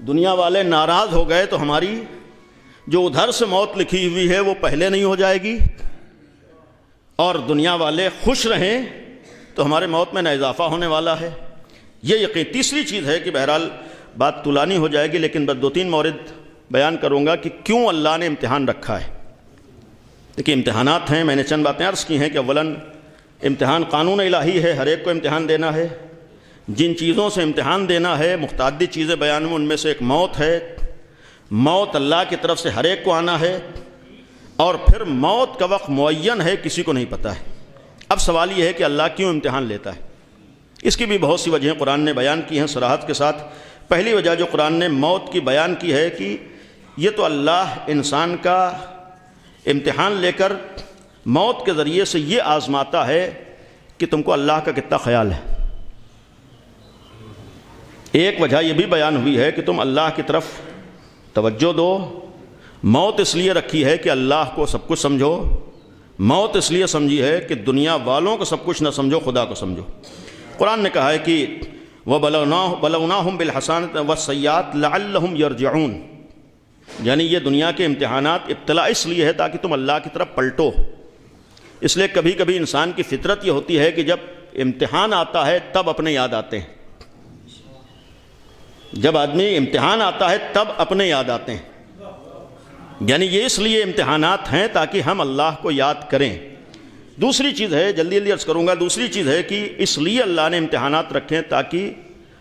دنیا والے ناراض ہو گئے تو ہماری جو ادھر سے موت لکھی ہوئی ہے وہ پہلے نہیں ہو جائے گی، اور دنیا والے خوش رہیں تو ہمارے موت میں نہ اضافہ ہونے والا ہے، یہ یقین۔ تیسری چیز ہے کہ بہرحال بات طولانی ہو جائے گی، لیکن بس 2-3 مورد بیان کروں گا کہ کیوں اللہ نے امتحان رکھا ہے۔ دیکھیے امتحانات ہیں، میں نے چند باتیں عرض کی ہیں کہ اولاً امتحان قانون الہی ہے، ہر ایک کو امتحان دینا ہے۔ جن چیزوں سے امتحان دینا ہے متعدد چیزیں بیان میں، ان میں سے ایک موت ہے۔ موت اللہ کی طرف سے ہر ایک کو آنا ہے، اور پھر موت کا وقت معین ہے، کسی کو نہیں پتہ ہے۔ اب سوال یہ ہے کہ اللہ کیوں امتحان لیتا ہے؟ اس کی بھی بہت سی وجہیں قرآن نے بیان کی ہیں صراحت کے ساتھ۔ پہلی وجہ جو قرآن نے موت کی بیان کی ہے کہ یہ تو اللہ انسان کا امتحان لے کر موت کے ذریعے سے یہ آزماتا ہے کہ تم کو اللہ کا کتنا خیال ہے۔ ایک وجہ یہ بھی بیان ہوئی ہے کہ تم اللہ کی طرف توجہ دو۔ موت اس لیے رکھی ہے کہ اللہ کو سب کچھ سمجھو، موت اس لیے سمجھی ہے کہ دنیا والوں کو سب کچھ نہ سمجھو، خدا کو سمجھو۔ قرآن نے کہا ہے کہ وَبَلَوْنَاهُمْ بِالْحَسَنَةِ وَالسَّيِّئَاتِ لَعَلَّهُمْ يَرْجِعُونَ، یعنی یہ دنیا کے امتحانات ابتلا اس لیے ہے تاکہ تم اللہ کی طرف پلٹو۔ اس لیے کبھی کبھی انسان کی فطرت یہ ہوتی ہے کہ جب امتحان آتا ہے تب اپنے یاد آتے ہیں، جب آدمی امتحان آتا ہے تب اپنے یاد آتے ہیں، یعنی یہ اس لیے امتحانات ہیں تاکہ ہم اللہ کو یاد کریں۔ دوسری چیز ہے، جلدی جلدی عرض کروں گا، دوسری چیز ہے کہ اس لیے اللہ نے امتحانات رکھے تاکہ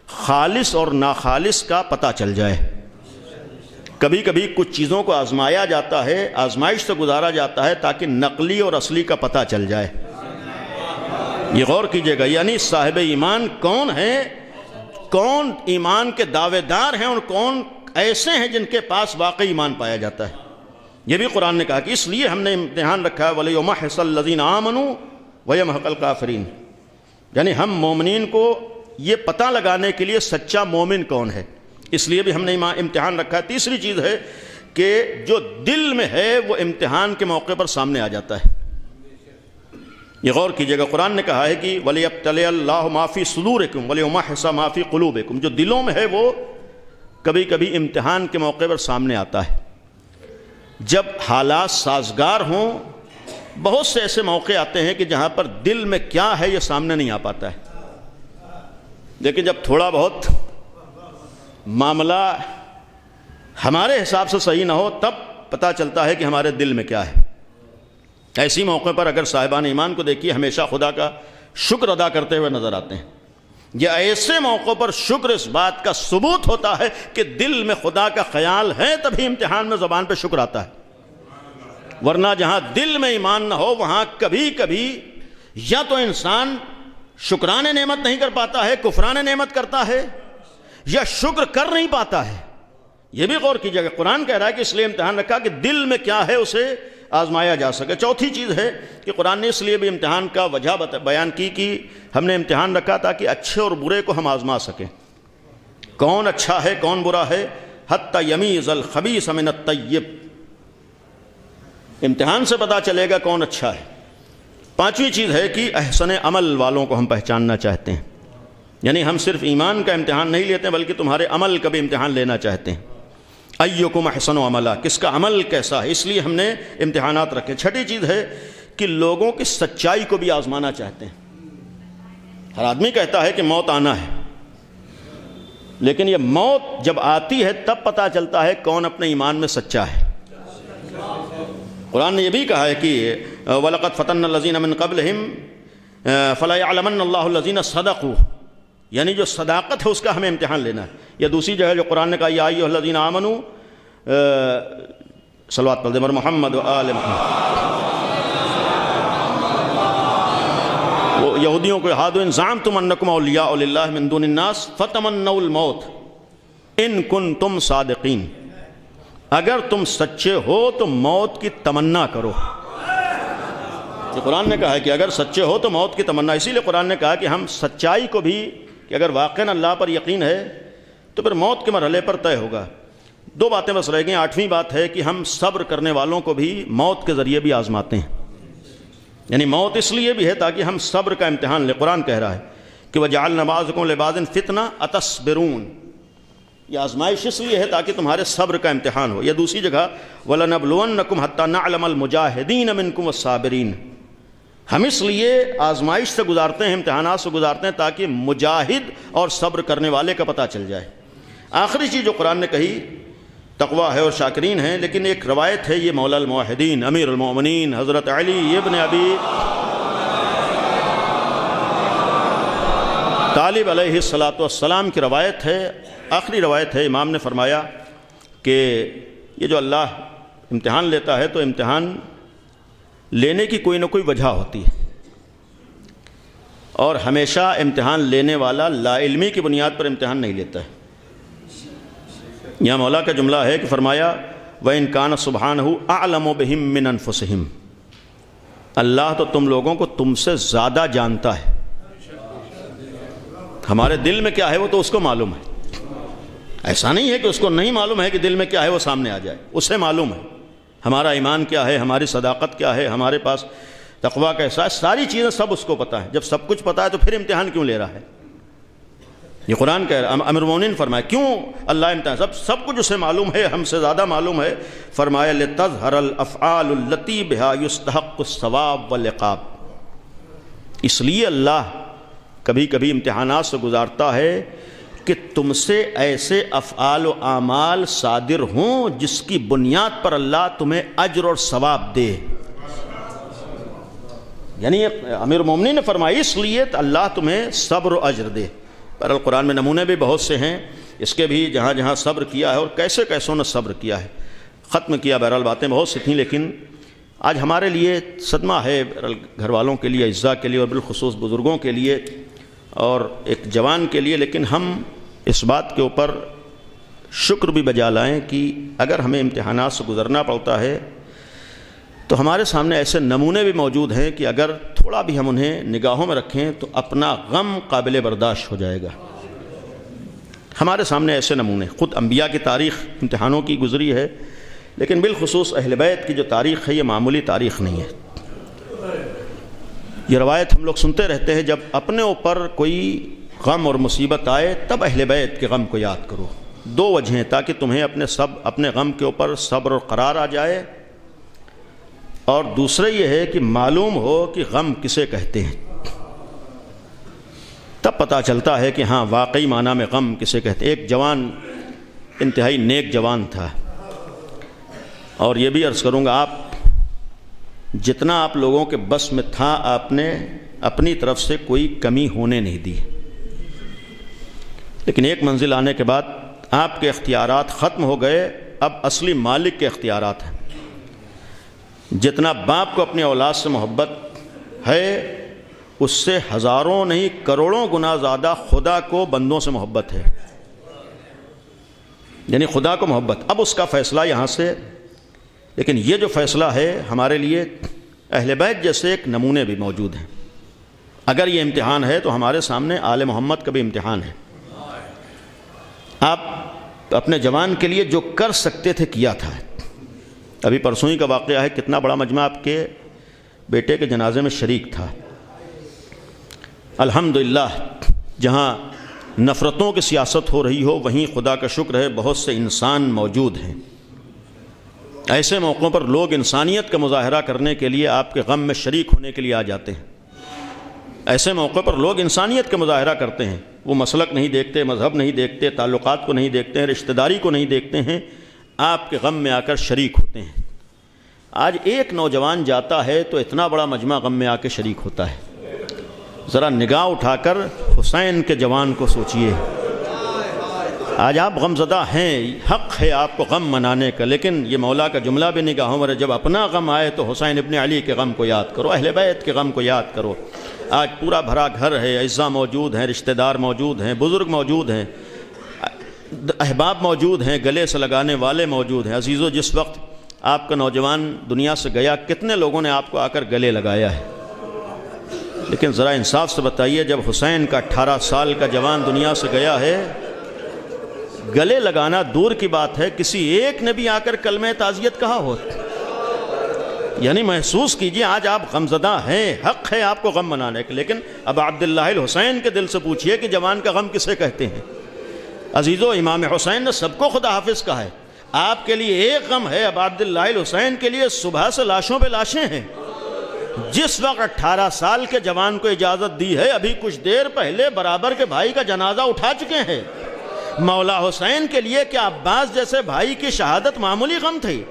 خالص اور ناخالص کا پتہ چل جائے۔ کبھی کبھی کچھ چیزوں کو آزمایا جاتا ہے، آزمائش سے گزارا جاتا ہے تاکہ نقلی اور اصلی کا پتہ چل جائے۔ یہ غور کیجئے گا، یعنی صاحب ایمان کون ہیں، کون ایمان کے دعوے دار ہیں، اور کون ایسے ہیں جن کے پاس واقعی ایمان پایا جاتا ہے۔ یہ بھی قرآن نے کہا کہ اس لیے ہم نے امتحان رکھا ہے وَلِيُمَحِّصَ الَّذِينَ آمَنُوا وَيَمْحَقَ الْكَافِرِينَ، یعنی ہم مومنین کو یہ پتہ لگانے کے لیے سچا مومن کون ہے، اس لیے بھی ہم نے امتحان رکھا ہے۔ تیسری چیز ہے کہ جو دل میں ہے وہ امتحان کے موقع پر سامنے آ جاتا ہے۔ یہ غور کیجئے گا، قرآن نے کہا ہے کہ وَلِيَبْتَلِيَ اللَّهُ مَا فِي صُدُورِكُمْ وَلِيُمَحِّصَ مَا فِي قُلُوبِكُمْ، جو دلوں میں ہے وہ کبھی کبھی امتحان کے موقع پر سامنے آتا ہے۔ جب حالات سازگار ہوں، بہت سے ایسے موقع آتے ہیں کہ جہاں پر دل میں کیا ہے یہ سامنے نہیں آ پاتا ہے، لیکن جب تھوڑا بہت معاملہ ہمارے حساب سے صحیح نہ ہو تب پتہ چلتا ہے کہ ہمارے دل میں کیا ہے۔ ایسی موقع پر اگر صاحبان ایمان کو دیکھیے ہمیشہ خدا کا شکر ادا کرتے ہوئے نظر آتے ہیں۔ یہ ایسے موقعوں پر شکر اس بات کا ثبوت ہوتا ہے کہ دل میں خدا کا خیال ہے، تبھی امتحان میں زبان پہ شکر آتا ہے، ورنہ جہاں دل میں ایمان نہ ہو وہاں کبھی کبھی یا تو انسان شکران نعمت نہیں کر پاتا ہے، کفران نعمت کرتا ہے، یا شکر کر نہیں پاتا ہے۔ یہ بھی غور کیجیے گا، قرآن کہہ رہا ہے کہ اس لیے امتحان رکھا کہ دل میں کیا ہے اسے آزمایا جا سکے۔ چوتھی چیز ہے کہ قرآن نے اس لیے بھی امتحان کا وجہ بیان کی کہ ہم نے امتحان رکھا تاکہ اچھے اور برے کو ہم آزما سکیں، کون اچھا ہے کون برا ہے، حتی یمیز الخبیث من الطیب، امتحان سے پتہ چلے گا کون اچھا ہے۔ پانچویں چیز ہے کہ احسن عمل والوں کو ہم پہچاننا چاہتے ہیں، یعنی ہم صرف ایمان کا امتحان نہیں لیتے بلکہ تمہارے عمل کا بھی امتحان لینا چاہتے ہیں۔ ایکم احسن عملا، کس کا عمل کیسا ہے، اس لیے ہم نے امتحانات رکھے۔ چھٹی چیز ہے کہ لوگوں کی سچائی کو بھی آزمانا چاہتے ہیں۔ ہر آدمی کہتا ہے کہ موت آنا ہے، لیکن یہ موت جب آتی ہے تب پتہ چلتا ہے کون اپنے ایمان میں سچا ہے۔ قرآن نے یہ بھی کہا ہے کہ وَلَقَدْ فَتَنَّا الَّذِينَ مِن قَبْلِهِمْ فَلَيَعْلَمَنَّ اللَّهُ الَّذِينَ صَدَقُوا، یعنی جو صداقت ہے اس کا ہمیں امتحان لینا ہے۔ یا دوسری جگہ جو قرآن نے کہا یا ایھا الذین آمنوا، صلوات پڑھ دیں بر محمد و آل محمد۔ وہ یہودیوں کو ہادو ان زعمتم انکم اولیاء للہ من دون الناس فتمنوا الموت ان کنتم صادقین، اگر تم سچے ہو تو موت کی تمنا کرو۔ یہ قرآن نے کہا ہے کہ اگر سچے ہو تو موت کی تمنا، اسی لیے قرآن نے کہا کہ ہم سچائی کو بھی، کہ اگر واقعاً اللہ پر یقین ہے تو پھر موت کے مرحلے پر طے ہوگا۔ دو باتیں بس رہ گئیں، آٹھویں بات ہے کہ ہم صبر کرنے والوں کو بھی موت کے ذریعے بھی آزماتے ہیں، یعنی موت اس لیے بھی ہے تاکہ ہم صبر کا امتحان لیں۔ قرآن کہہ رہا ہے کہ وَجَعَلْنَا بَعْضَكُمْ لِبَعْضٍ فِتْنَةً أَتَصْبِرُونَ، یہ آزمائش اس لیے ہے تاکہ تمہارے صبر کا امتحان ہو۔ یا دوسری جگہ وَلَنَبْلُوَنَّكُمْ حَتَّى نَعْلَمَ الْمُجَاهِدِينَ مِنكُمْ وَالصَّابِرِينَ، ہم اس لیے آزمائش سے گزارتے ہیں، امتحانات سے گزارتے ہیں تاکہ مجاہد اور صبر کرنے والے کا پتہ چل جائے۔ آخری چیز جو قرآن نے کہی تقوی ہے اور شاکرین ہیں، لیکن ایک روایت ہے، یہ مولا الموحدین امیر المومنین حضرت علی ابن ابی طالب علیہ الصلاۃ والسلام کی روایت ہے، آخری روایت ہے۔ امام نے فرمایا کہ یہ جو اللہ امتحان لیتا ہے تو امتحان لینے کی کوئی نہ کوئی وجہ ہوتی ہے، اور ہمیشہ امتحان لینے والا لا علمی کی بنیاد پر امتحان نہیں لیتا ہے۔ یہاں مولا کا جملہ ہے کہ فرمایا وَإِن كَانَ سُبْحَانَهُ أَعْلَمُ بِهِم مِّنْ أَنفُسِهِم، اللہ تو تم لوگوں کو تم سے زیادہ جانتا ہے، ہمارے دل میں کیا ہے وہ تو اس کو معلوم ہے، ایسا نہیں ہے کہ اس کو نہیں معلوم ہے کہ دل میں کیا ہے وہ سامنے آ جائے، اسے معلوم ہے ہمارا ایمان کیا ہے، ہماری صداقت کیا ہے، ہمارے پاس تقویٰ کا احساس، ساری چیزیں سب اس کو پتہ ہے۔ جب سب کچھ پتہ ہے تو پھر امتحان کیوں لے رہا ہے؟ یہ قرآن کہہ رہا ہے، امیر المومنین فرمایا کیوں اللہ امتحان، سب کچھ اسے معلوم ہے، ہم سے زیادہ معلوم ہے۔ فرمایا لِتَظْهَرَ الْأَفْعَالُ الَّتِي بِهَا يُسْتَحَقُّ الثَّوَابُ وَالْعِقَابُ، اس لیے اللہ کبھی کبھی امتحانات سے گزارتا ہے کہ تم سے ایسے افعال و اعمال صادر ہوں جس کی بنیاد پر اللہ تمہیں اجر اور ثواب دے۔ یعنی امیر المومنین نے فرمایا اس لیے اللہ تمہیں صبر و اجر دے۔ بہرحال قرآن میں نمونے بھی بہت سے ہیں اس کے بھی، جہاں جہاں صبر کیا ہے اور کیسے کیسوں نے صبر کیا ہے، ختم کیا۔ بہرحال باتیں بہت سی تھیں، لیکن آج ہمارے لیے صدمہ ہے، بہرحال گھر والوں کے لیے، اعزاء کے لیے، اور بالخصوص بزرگوں کے لیے اور ایک جوان کے لیے، لیکن ہم اس بات کے اوپر شکر بھی بجا لائیں کہ اگر ہمیں امتحانات سے گزرنا پڑتا ہے تو ہمارے سامنے ایسے نمونے بھی موجود ہیں کہ اگر تھوڑا بھی ہم انہیں نگاہوں میں رکھیں تو اپنا غم قابل برداشت ہو جائے گا۔ ہمارے سامنے ایسے نمونے، خود انبیاء کی تاریخ امتحانوں کی گزری ہے، لیکن بالخصوص اہل بیت کی جو تاریخ ہے یہ معمولی تاریخ نہیں ہے۔ یہ روایت ہم لوگ سنتے رہتے ہیں، جب اپنے اوپر کوئی غم اور مصیبت آئے تب اہل بیت کے غم کو یاد کرو۔ دو وجہیں، تاکہ تمہیں اپنے غم کے اوپر صبر اور قرار آ جائے، اور دوسرا یہ ہے کہ معلوم ہو کہ غم کسے کہتے ہیں، تب پتہ چلتا ہے کہ ہاں واقعی معنی میں غم کسے کہتے ہیں۔ ایک جوان انتہائی نیک جوان تھا، اور یہ بھی عرض کروں گا، آپ جتنا آپ لوگوں کے بس میں تھا آپ نے اپنی طرف سے کوئی کمی ہونے نہیں دی، لیکن ایک منزل آنے کے بعد آپ کے اختیارات ختم ہو گئے، اب اصلی مالک کے اختیارات ہیں۔ جتنا باپ کو اپنی اولاد سے محبت ہے اس سے ہزاروں نہیں کروڑوں گنا زیادہ خدا کو بندوں سے محبت ہے، یعنی خدا کو محبت۔ اب اس کا فیصلہ یہاں سے، لیکن یہ جو فیصلہ ہے ہمارے لیے اہل بیت جیسے ایک نمونے بھی موجود ہیں۔ اگر یہ امتحان ہے تو ہمارے سامنے آل محمد کا بھی امتحان ہے۔ آپ اپنے جوان کے لیے جو کر سکتے تھے کیا تھا۔ ابھی پرسوں ہی کا واقعہ ہے، کتنا بڑا مجمع آپ کے بیٹے کے جنازے میں شریک تھا۔ الحمدللہ جہاں نفرتوں کی سیاست ہو رہی ہو وہیں خدا کا شکر ہے بہت سے انسان موجود ہیں۔ ایسے موقعوں پر لوگ انسانیت کا مظاہرہ کرنے کے لیے آپ کے غم میں شریک ہونے کے لیے آ جاتے ہیں۔ ایسے موقع پر لوگ انسانیت کا مظاہرہ کرتے ہیں، وہ مسلک نہیں دیکھتے، مذہب نہیں دیکھتے، تعلقات کو نہیں دیکھتے ہیں، رشتہ داری کو نہیں دیکھتے ہیں، آپ کے غم میں آ کر شریک ہوتے ہیں۔ آج ایک نوجوان جاتا ہے تو اتنا بڑا مجمع غم میں آ کے شریک ہوتا ہے۔ ذرا نگاہ اٹھا کر حسین کے جوان کو سوچئے، آج آپ غم زدہ ہیں، حق ہے آپ کو غم منانے کا، لیکن یہ مولا کا جملہ بھی نگاہوں میں، جب اپنا غم آئے تو حسین ابن علی کے غم کو یاد کرو، اہل بیت کے غم کو یاد کرو۔ آج پورا بھرا گھر ہے، اعزاء موجود ہیں، رشتہ دار موجود ہیں، بزرگ موجود ہیں، احباب موجود ہیں، گلے سے لگانے والے موجود ہیں۔ عزیزو، جس وقت آپ کا نوجوان دنیا سے گیا کتنے لوگوں نے آپ کو آ کر گلے لگایا ہے، لیکن ذرا انصاف سے بتائیے، جب حسین کا 18 سال کا جوان دنیا سے گیا ہے، گلے لگانا دور کی بات ہے، کسی ایک نے بھی آ کر کلمہ تعزیت کہا ہو؟ یعنی محسوس کیجئے آج آپ غمزدہ ہیں، حق ہے آپ کو غم منانے کے، لیکن اب عبداللہ الحسین کے دل سے پوچھئے کہ جوان کا غم کسے کہتے ہیں؟ عزیزو، امام حسین نے سب کو خدا حافظ کہا ہے، آپ کے لیے ایک غم ہے، اب عبداللہ الحسین کے لیے صبح سے لاشوں پہ لاشیں ہیں۔ جس وقت 18 سال کے جوان کو اجازت دی ہے، ابھی کچھ دیر پہلے برابر کے بھائی کا جنازہ اٹھا چکے ہیں۔ مولا حسین کے لیے کیا عباس جیسے بھائی کی شہادت معمولی غم تھی؟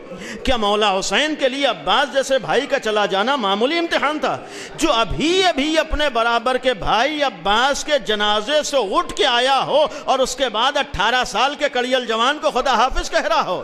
کیا مولا حسین کے لیے عباس جیسے بھائی کا چلا جانا معمولی امتحان تھا؟ جو ابھی اپنے برابر کے بھائی عباس کے جنازے سے اٹھ کے آیا ہو اور اس کے بعد 18 سال کے کڑیل جوان کو خدا حافظ کہہ رہا ہو،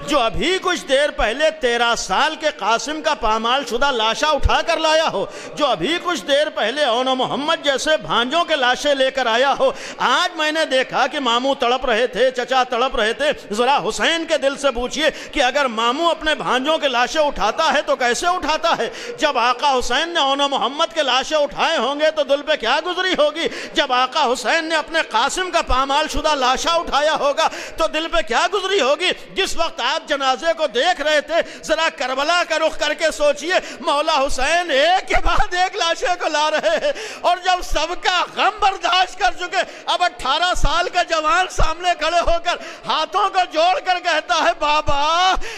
جو ابھی کچھ دیر پہلے 13 سال کے قاسم کا پامال شدہ لاشا اٹھا کر لایا ہو، جو ابھی کچھ دیر پہلے اون و محمد جیسے بھانجوں کے لاشیں لے کر آیا ہو، آج میں نے دیکھا کہ ماموں تڑپ رہے تھے، چچا تڑپ رہے تھے، ذرا حسین کے دل سے پوچھئے کہ اگر ماموں اپنے بھانجوں کے لاشیں اٹھاتا ہے تو کیسے اٹھاتا ہے؟ جب آقا حسین نے اون و محمد کے لاشیں اٹھائے ہوں گے تو دل پہ کیا گزری ہوگی؟ جب آقا حسین نے اپنے قاسم کا پامال شدہ لاشا اٹھایا ہوگا تو دل پہ کیا گزری ہوگی؟ جس وقت آپ جنازے کو دیکھ رہے تھے، ذرا کربلا کا رخ کر کے سوچئے، مولا حسین ایک کے بعد ایک لاشیں کو لا رہے ہیں، اور جب سب کا غم برداشت کر چکے، اب 18 سال کا جوان سامنے کھڑے ہو کر ہاتھوں کو جوڑ کر کہتا ہے بابا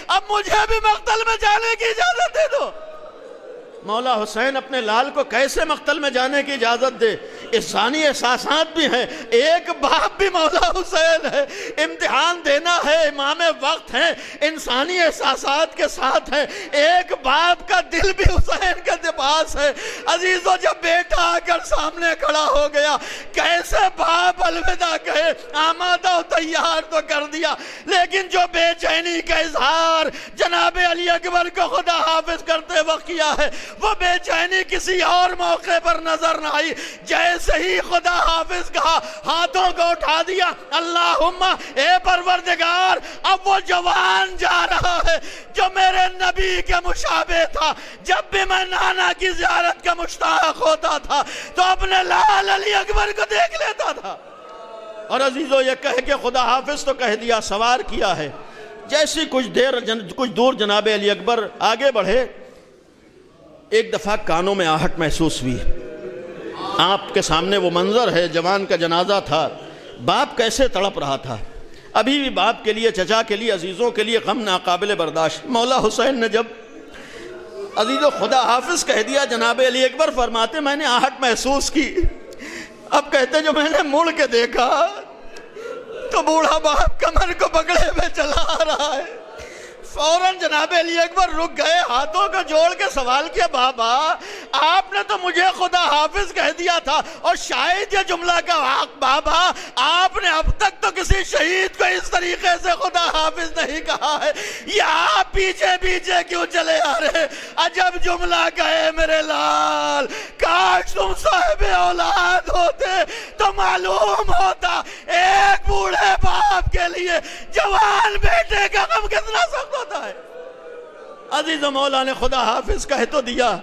اب مجھے بھی مقتل میں جانے کی اجازت دے دو۔ مولا حسین اپنے لال کو کیسے مقتل میں جانے کی اجازت دے؟ انسانی احساسات بھی ہیں، ایک باپ بھی مولا حسین ہے، امتحان دینا ہے، امام وقت ہیں، انسانی احساسات کے ساتھ ہیں، ایک باپ کا دل بھی حسین کے پاس ہے۔ عزیزو جب بیٹا آ کر سامنے کھڑا ہو گیا، کیسے باپ الوداع کہے؟ آمادہ و تیار تو کر دیا، لیکن جو بے چینی کا اظہار جناب علی اکبر کو خدا حافظ کرتے وقت کیا ہے، وہ بے چینی کسی اور موقع پر نظر نہ آئی۔ جیسے ہی خدا حافظ کہا، ہاتھوں کو اٹھا دیا، اللہم اے پروردگار، اب وہ جوان جا رہا ہے جو میرے نبی کے مشابہ تھا۔ جب بھی میں نانا کی زیارت کا مشتاق ہوتا تھا تو اپنے لال علی اکبر کو دیکھ لیتا تھا۔ اور عزیزو یہ کہہ کے خدا حافظ تو کہہ دیا، سوار کیا ہے۔ جیسی کچھ دور جناب علی اکبر آگے بڑھے، ایک دفعہ کانوں میں آہٹ محسوس ہوئی۔ آپ کے سامنے وہ منظر ہے، جوان کا جنازہ تھا، باپ کیسے تڑپ رہا تھا، ابھی بھی باپ کے لیے، چچا کے لیے، عزیزوں کے لیے غم ناقابل برداشت۔ مولا حسین نے جب عزیزو خدا حافظ کہہ دیا، جناب علی اکبر فرماتے میں نے آہٹ محسوس کی۔ اب کہتے جو میں نے مڑ کے دیکھا تو بوڑھا باپ کمر کو پکڑے ہوئے چلا آ رہا ہے۔ فوراً جناب علی اکبر رک گئے، ہاتھوں کو جوڑ کے سوال کیا، بابا آپ نے تو مجھے خدا حافظ کہہ دیا تھا، اور شاید یہ جملہ کا حق، بابا آپ نے اب تک تو کسی شہید کو اس طریقے سے خدا حافظ نہیں کہا ہے، یہ آپ پیچھے پیچھے کیوں چلے آ رہے؟ عجب جملہ کہے میرے لال، کاش تم صاحب اولاد ہوتے تو معلوم ہوتا ایک بوڑھے باپ کے لیے جوان بیٹے کا غم کتنا سخت ہوتا ہے۔ عزیز مولا نے خدا حافظ کہہ تو دیا،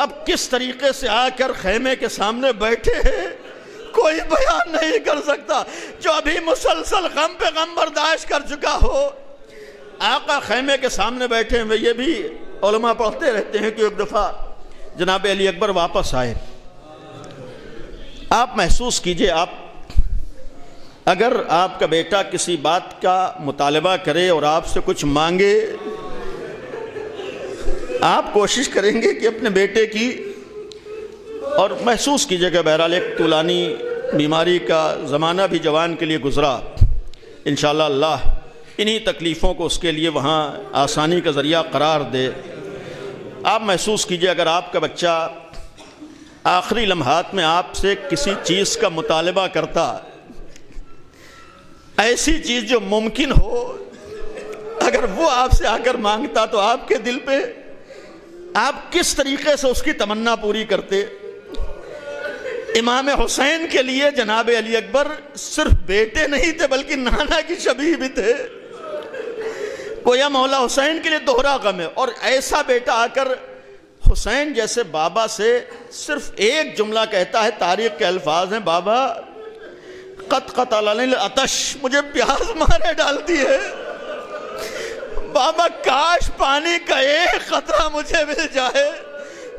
اب کس طریقے سے آ کر خیمے کے سامنے بیٹھے ہیں کوئی بیان نہیں کر سکتا۔ جو ابھی مسلسل غم پہ غم برداشت کر چکا ہو، آقا خیمے کے سامنے بیٹھے ہیں۔ یہ بھی علماء پڑھتے رہتے ہیں کہ ایک دفعہ جناب علی اکبر واپس آئے۔ آپ محسوس کیجئے، اگر آپ کا بیٹا کسی بات کا مطالبہ کرے اور آپ سے کچھ مانگے، آپ کوشش کریں گے کہ اپنے بیٹے کی، اور محسوس کیجئے کہ بہرحال ایک طولانی بیماری کا زمانہ بھی جوان کے لیے گزرا، انشاءاللہ اللہ انہی تکلیفوں کو اس کے لیے وہاں آسانی کا ذریعہ قرار دے۔ آپ محسوس کیجئے اگر آپ کا بچہ آخری لمحات میں آپ سے کسی چیز کا مطالبہ کرتا، ایسی چیز جو ممکن ہو، اگر وہ آپ سے آ کر مانگتا تو آپ کے دل پہ آپ کس طریقے سے اس کی تمنا پوری کرتے؟ امام حسین کے لیے جناب علی اکبر صرف بیٹے نہیں تھے بلکہ نانا کی شبیہ بھی تھے۔ گویا مولا حسین کے لیے دوہرا غم ہے، اور ایسا بیٹا آ کر حسین جیسے بابا سے صرف ایک جملہ کہتا ہے، تاریخ کے الفاظ ہیں، بابا قط قتلنی العطش، مجھے پیاس مارے ڈالتی ہے، بابا کاش پانی کا ایک قطرہ مجھے مل جائے۔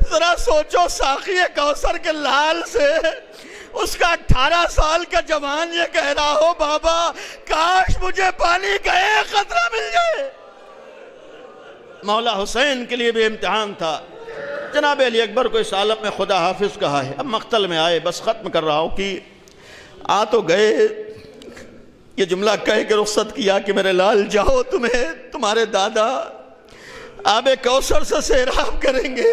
ذرا سوچو، ساقی کوثر کے لال سے اس کا 18 سال کا جوان یہ کہہ رہا ہو، بابا کاش مجھے پانی کا ایک قطرہ مل جائے۔ مولا حسین کے لیے بھی امتحان تھا۔ جناب علی اکبر کو اس عالم میں خدا حافظ کہا ہے، اب مقتل میں آئے، بس ختم کر رہا ہوں کہ آ تو گئے، یہ جملہ کہہ کے رخصت کیا کہ میرے لال جاؤ، تمہیں تمہارے دادا آب کوثر سے سیراب کریں گے۔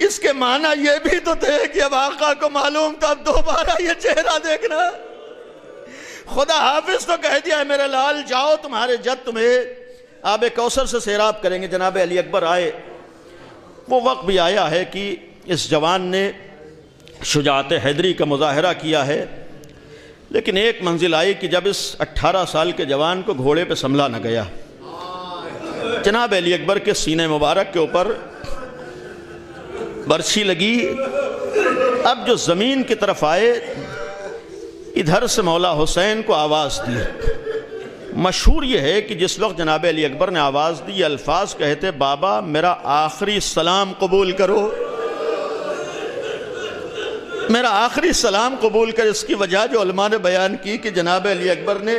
اس کے معنی یہ بھی تو تھے کہ اب آقا کو معلوم تھا اب دوبارہ یہ چہرہ دیکھنا۔ خدا حافظ تو کہہ دیا ہے میرے لال جاؤ، تمہارے جد تمہیں آب کوثر سے سیراب کریں گے۔ جناب علی اکبر آئے۔ وہ وقت بھی آیا ہے کہ اس جوان نے شجاعت حیدری کا مظاہرہ کیا ہے، لیکن ایک منزل آئی کہ جب اس 18 سال کے جوان کو گھوڑے پہ سنبھلا نہ گیا۔ جناب علی اکبر کے سینے مبارک کے اوپر برچھی لگی۔ اب جو زمین کی طرف آئے، ادھر سے مولا حسین کو آواز دی۔ مشہور یہ ہے کہ جس وقت جناب علی اکبر نے آواز دی، یہ الفاظ کہتے بابا میرا آخری سلام قبول کرو، میرا آخری سلام قبول کر۔ اس کی وجہ جو علماء نے بیان کی کہ جناب علی اکبر نے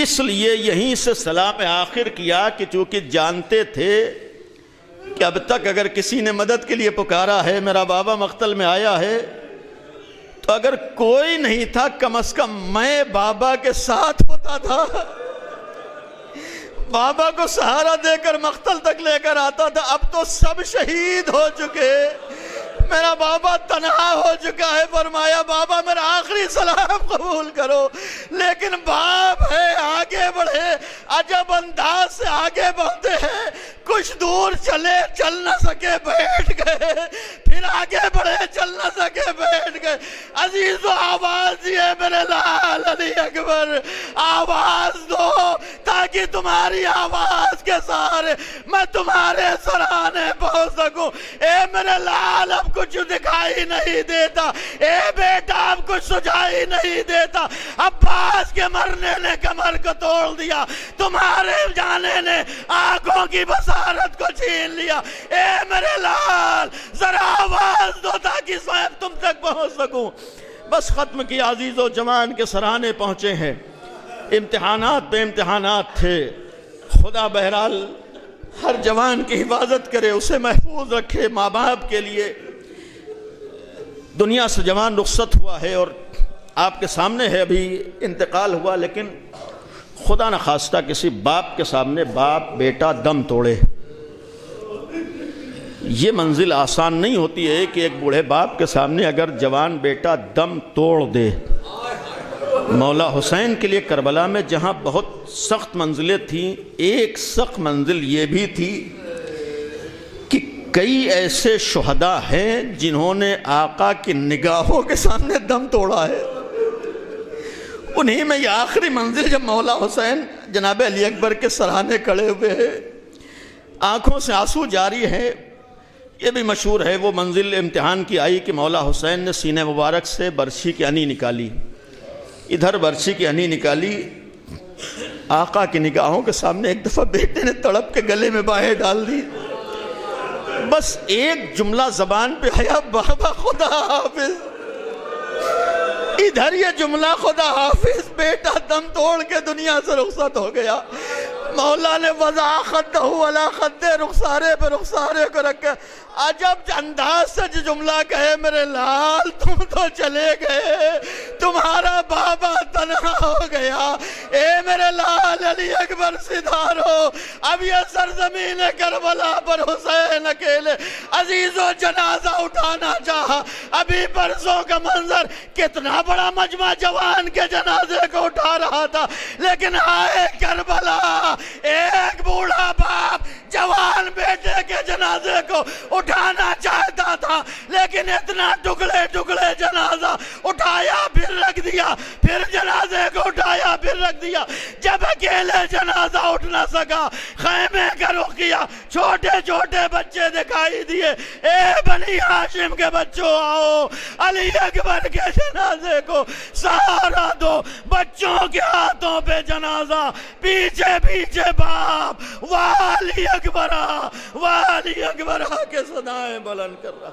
اس لیے یہیں سے سلام آخر کیا کہ چونکہ جانتے تھے کہ اب تک اگر کسی نے مدد کے لیے پکارا ہے، میرا بابا مقتل میں آیا ہے، تو اگر کوئی نہیں تھا کم از کم میں بابا کے ساتھ ہوتا تھا، بابا کو سہارا دے کر مقتل تک لے کر آتا تھا۔ اب تو سب شہید ہو چکے، میرا بابا تنہا ہو چکا ہے۔ فرمایا بابا میرا آخری سلام قبول کرو، لیکن باپ ہے آگے بڑھے، عجب انداز سے آگے بڑھتے ہیں۔ کچھ دور چلے، چل نہ سکے، بیٹھ گئے، پھر آگے بڑھے، چل نہ سکے، بیٹھ گئے۔ عزیز و آواز دیے میرے لال علی اکبر، آواز دو تاکہ تمہاری آواز کے سہارے میں تمہارے سرانے پہنچ سکوں۔ اے میرے لال اب کچھ دکھائی نہیں دیتا، اے بیٹا اب کچھ سجائی نہیں دیتا۔ عباس کے مرنے نے کمر کو توڑ دیا، تمہارے جانے نے آنکھوں کی بصارت کو چھین لیا۔ اے میرے لال ذرا آواز دو تاکہ میں تم تک پہنچ سکوں۔ بس ختم کیا۔ عزیز و جوان کے سرانے پہنچے ہیں، امتحانات پہ امتحانات تھے۔ خدا بہرحال ہر جوان کی حفاظت کرے، اسے محفوظ رکھے۔ ماں باپ کے لیے دنیا سے جوان رخصت ہوا ہے اور آپ کے سامنے ہے، ابھی انتقال ہوا، لیکن خدا نہ خواستہ کسی باپ کے سامنے باپ بیٹا دم توڑے۔ یہ منزل آسان نہیں ہوتی ہے کہ ایک بوڑھے باپ کے سامنے اگر جوان بیٹا دم توڑ دے۔ مولا حسین کے لیے کربلا میں جہاں بہت سخت منزلیں تھیں، ایک سخت منزل یہ بھی تھی کہ کئی ایسے شہداء ہیں جنہوں نے آقا کی نگاہوں کے سامنے دم توڑا ہے۔ انہی میں یہ آخری منزل جب مولا حسین جناب علی اکبر کے سرانے کھڑے ہوئے ہیں، آنکھوں سے آنسو جاری ہیں۔ یہ بھی مشہور ہے وہ منزل امتحان کی آئی کہ مولا حسین نے سینے مبارک سے برچھی کی انی نکالی، ادھر برچھی کی انی نکالی، آقا کی نگاہوں کے سامنے ایک دفعہ بیٹے نے تڑپ کے گلے میں باہیں ڈال دی۔ بس ایک جملہ زبان پہ آیا، بابا خدا حافظ۔ ادھر یہ جملہ خدا حافظ، بیٹا دم توڑ کے دنیا سے رخصت ہو گیا۔ مولا نے وضع خدہ علی خدہ، رخسارے پہ رخسارے کو رکھا۔ عجب انداز سے جو جملہ کہے، میرے لال تم تو چلے گئے، تمہارا بابا تنہا ہو گیا۔ اے میرے لال علی اکبر سدھارو، اب یہ سرزمین کربلا پر حسین اکیلے۔ عزیز و جنازہ اٹھانا چاہا، ابھی پرسوں کا منظر کتنا بڑا مجمع جوان کے جنازے کو اٹھا رہا تھا، لیکن آئے کربلا، ایک بوڑھا باپ جوان بیٹے کے جنازے کو اٹھانا چاہتا تھا، لیکن اتنا ٹکڑے ٹکڑے جنازہ اٹھایا پھر رکھ دیا، پھر جنازے کو اٹھایا پھر رکھ دیا۔ جب اکیلے جنازہ اٹھ نہ سکا، خیمے کا رخ کیا، چھوٹے چھوٹے بچے دکھائی دیے۔ اے بنی ہاشم کے بچوں آؤ، علی اکبر کے جنازے کو سہارا دو۔ بچوں کے ہاتھوں پہ جنازہ، پیچھے پیچھے باپ، والی اکبرہ، والی اکبرہ کے صدائیں بلند کر رہا۔